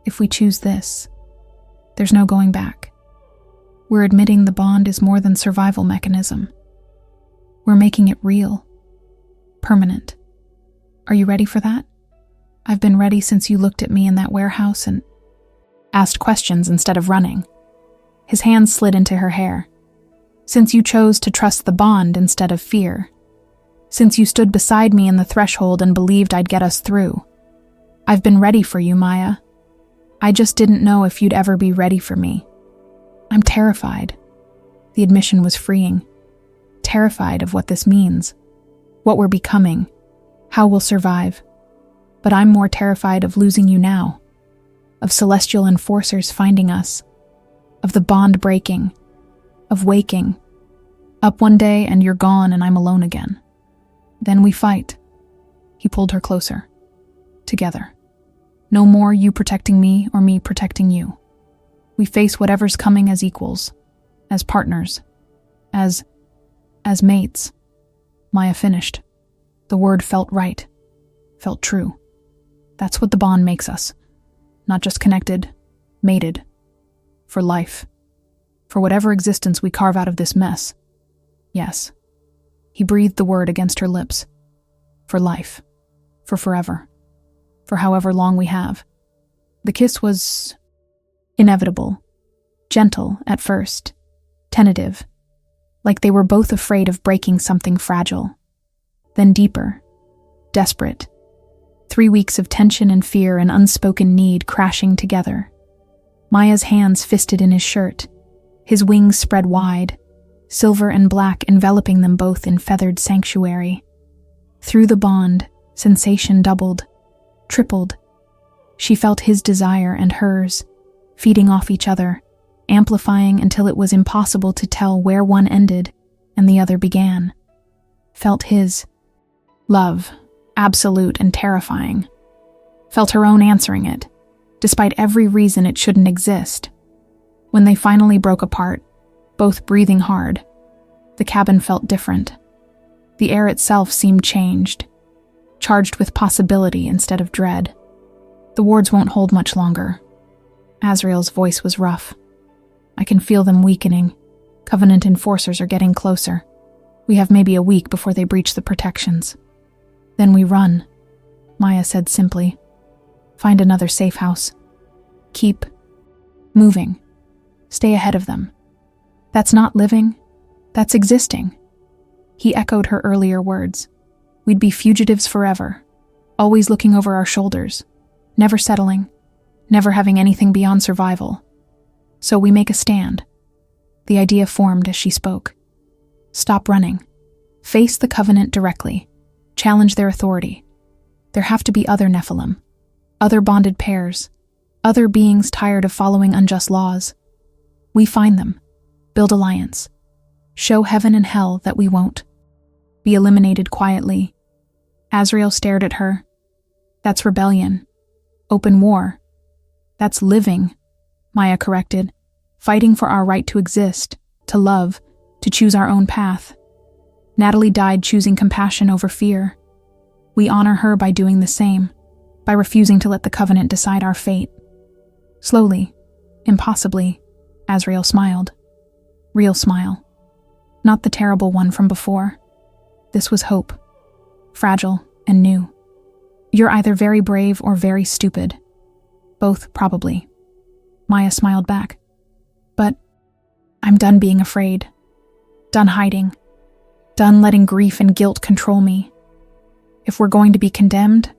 if we choose this, there's no going back. We're admitting the bond is more than survival mechanism. We're making it real, permanent. Are you ready for that? I've been ready since you looked at me in that warehouse and asked questions instead of running. His hands slid into her hair. Since you chose to trust the bond instead of fear. Since you stood beside me in the threshold and believed I'd get us through. I've been ready for you, Maya. I just didn't know if you'd ever be ready for me. I'm terrified. The admission was freeing. Terrified of what this means. What we're becoming. How we'll survive. But I'm more terrified of losing you now. Of celestial enforcers finding us. Of the bond breaking. Of waking. Up one day and you're gone and I'm alone again. Then we fight. He pulled her closer. Together. No more you protecting me or me protecting you. We face whatever's coming as equals. As partners. As mates. Maya finished. The word felt right. Felt true. That's what the bond makes us. Not just connected, mated. For life. For whatever existence we carve out of this mess. Yes. He breathed the word against her lips. For life. For forever. For however long we have. The kiss was inevitable. Gentle at first. Tentative. Like they were both afraid of breaking something fragile. Then deeper. Desperate. 3 weeks of tension and fear and unspoken need crashing together. Maya's hands fisted in his shirt. His wings spread wide. Silver and black enveloping them both in feathered sanctuary. Through the bond, sensation doubled, tripled. She felt his desire and hers, feeding off each other, amplifying until it was impossible to tell where one ended and the other began. Felt his love, absolute and terrifying. Felt her own answering it, despite every reason it shouldn't exist. When they finally broke apart, both breathing hard, the cabin felt different. The air itself seemed changed, charged with possibility instead of dread. The wards won't hold much longer. Azrael's voice was rough. I can feel them weakening. Covenant enforcers are getting closer. We have maybe a week before they breach the protections. Then we run, Maya said simply. Find another safe house. Keep moving. Stay ahead of them. That's not living, that's existing. He echoed her earlier words. We'd be fugitives forever, always looking over our shoulders, never settling, never having anything beyond survival. So we make a stand. The idea formed as she spoke. Stop running. Face the Covenant directly. Challenge their authority. There have to be other Nephilim, other bonded pairs, other beings tired of following unjust laws. We find them, build alliance, show heaven and hell that we won't be eliminated quietly. Azrael stared at her. That's rebellion. Open war. That's living, Maya corrected. Fighting for our right to exist, to love, to choose our own path. Natalie died choosing compassion over fear. We honor her by doing the same, by refusing to let the Covenant decide our fate. Slowly, impossibly, Azrael smiled. Real smile. Not the terrible one from before. This was hope. Fragile and new. You're either very brave or very stupid. Both, probably. Maya smiled back. But I'm done being afraid. Done hiding. Done letting grief and guilt control me. If we're going to be condemned,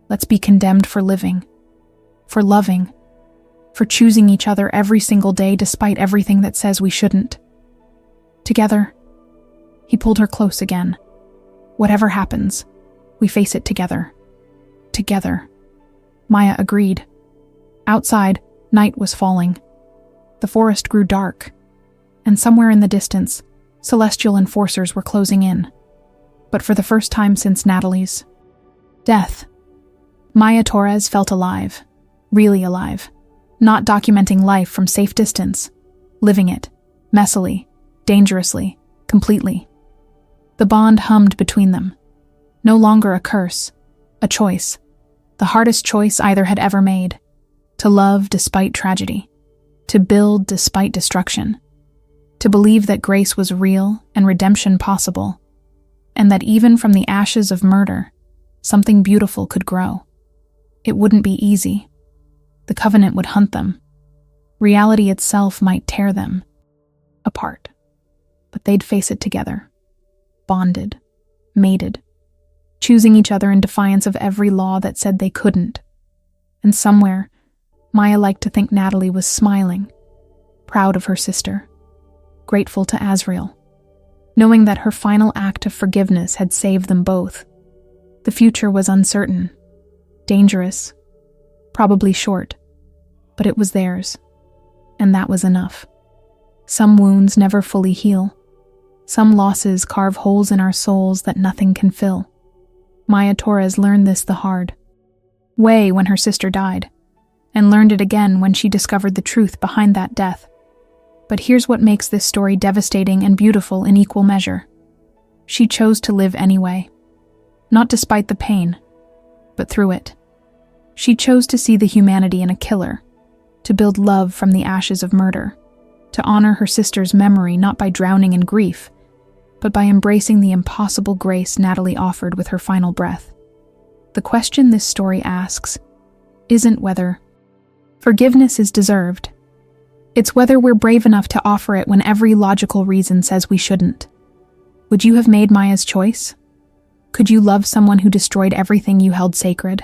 let's be condemned for living. For loving. For choosing each other every single day despite everything that says we shouldn't. Together. He pulled her close again. Whatever happens, we face it together. Together. Maya agreed. Outside, night was falling. The forest grew dark, and somewhere in the distance, celestial enforcers were closing in. But for the first time since Natalie's death, Maya Torres felt alive. Really alive. Not documenting life from safe distance. Living it. Messily. Dangerously. Completely. The bond hummed between them. No longer a curse, a choice. The hardest choice either had ever made. To love despite tragedy. To build despite destruction. To believe that grace was real and redemption possible. And that even from the ashes of murder, something beautiful could grow. It wouldn't be easy. The covenant would hunt them. Reality itself might tear them apart. But they'd face it together. Bonded. Mated. Choosing each other in defiance of every law that said they couldn't. And somewhere, Maya liked to think Natalie was smiling, proud of her sister, grateful to Azrael, knowing that her final act of forgiveness had saved them both. The future was uncertain, dangerous, probably short, but it was theirs, and that was enough. Some wounds never fully heal. Some losses carve holes in our souls that nothing can fill. Maya Torres learned this the hard way when her sister died, and learned it again when she discovered the truth behind that death. But here's what makes this story devastating and beautiful in equal measure. She chose to live anyway. Not despite the pain, but through it. She chose to see the humanity in a killer, to build love from the ashes of murder, to honor her sister's memory not by drowning in grief, but by embracing the impossible grace Natalie offered with her final breath. The question this story asks isn't whether forgiveness is deserved. It's whether we're brave enough to offer it when every logical reason says we shouldn't. Would you have made Maya's choice? Could you love someone who destroyed everything you held sacred?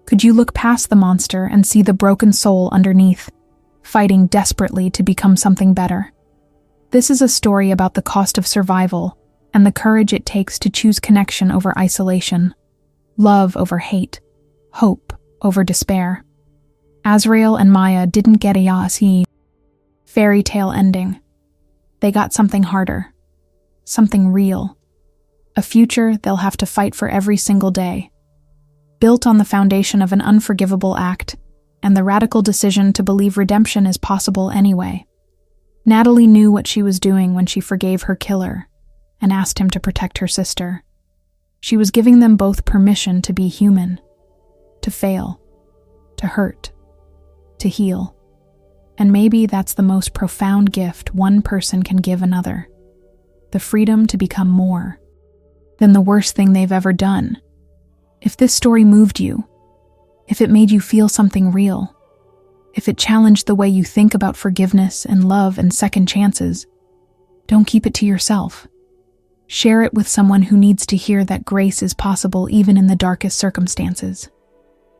Could you look past the monster and see the broken soul underneath, fighting desperately to become something better? This is a story about the cost of survival and the courage it takes to choose connection over isolation, love over hate, hope over despair. Azrael and Maya didn't get a Yasi fairy tale ending. They got something harder, something real, a future they'll have to fight for every single day, built on the foundation of an unforgivable act and the radical decision to believe redemption is possible anyway. Natalie knew what she was doing when she forgave her killer and asked him to protect her sister. She was giving them both permission to be human, to fail, to hurt, to heal. And maybe that's the most profound gift one person can give another. The freedom to become more than the worst thing they've ever done. If this story moved you, if it made you feel something real, if it challenged the way you think about forgiveness and love and second chances, don't keep it to yourself. Share it with someone who needs to hear that grace is possible even in the darkest circumstances.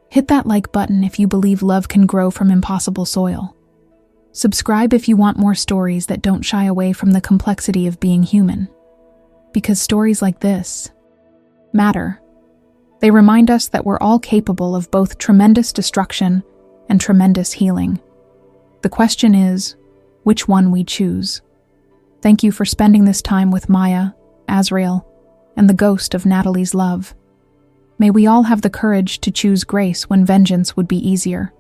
Hit that like button if you believe love can grow from impossible soil. Subscribe if you want more stories that don't shy away from the complexity of being human. Because stories like this matter. They remind us that we're all capable of both tremendous destruction and tremendous healing. The question is, which one we choose. Thank you for spending this time with Maya, Azrael, and the ghost of Natalie's love. May we all have the courage to choose grace when vengeance would be easier.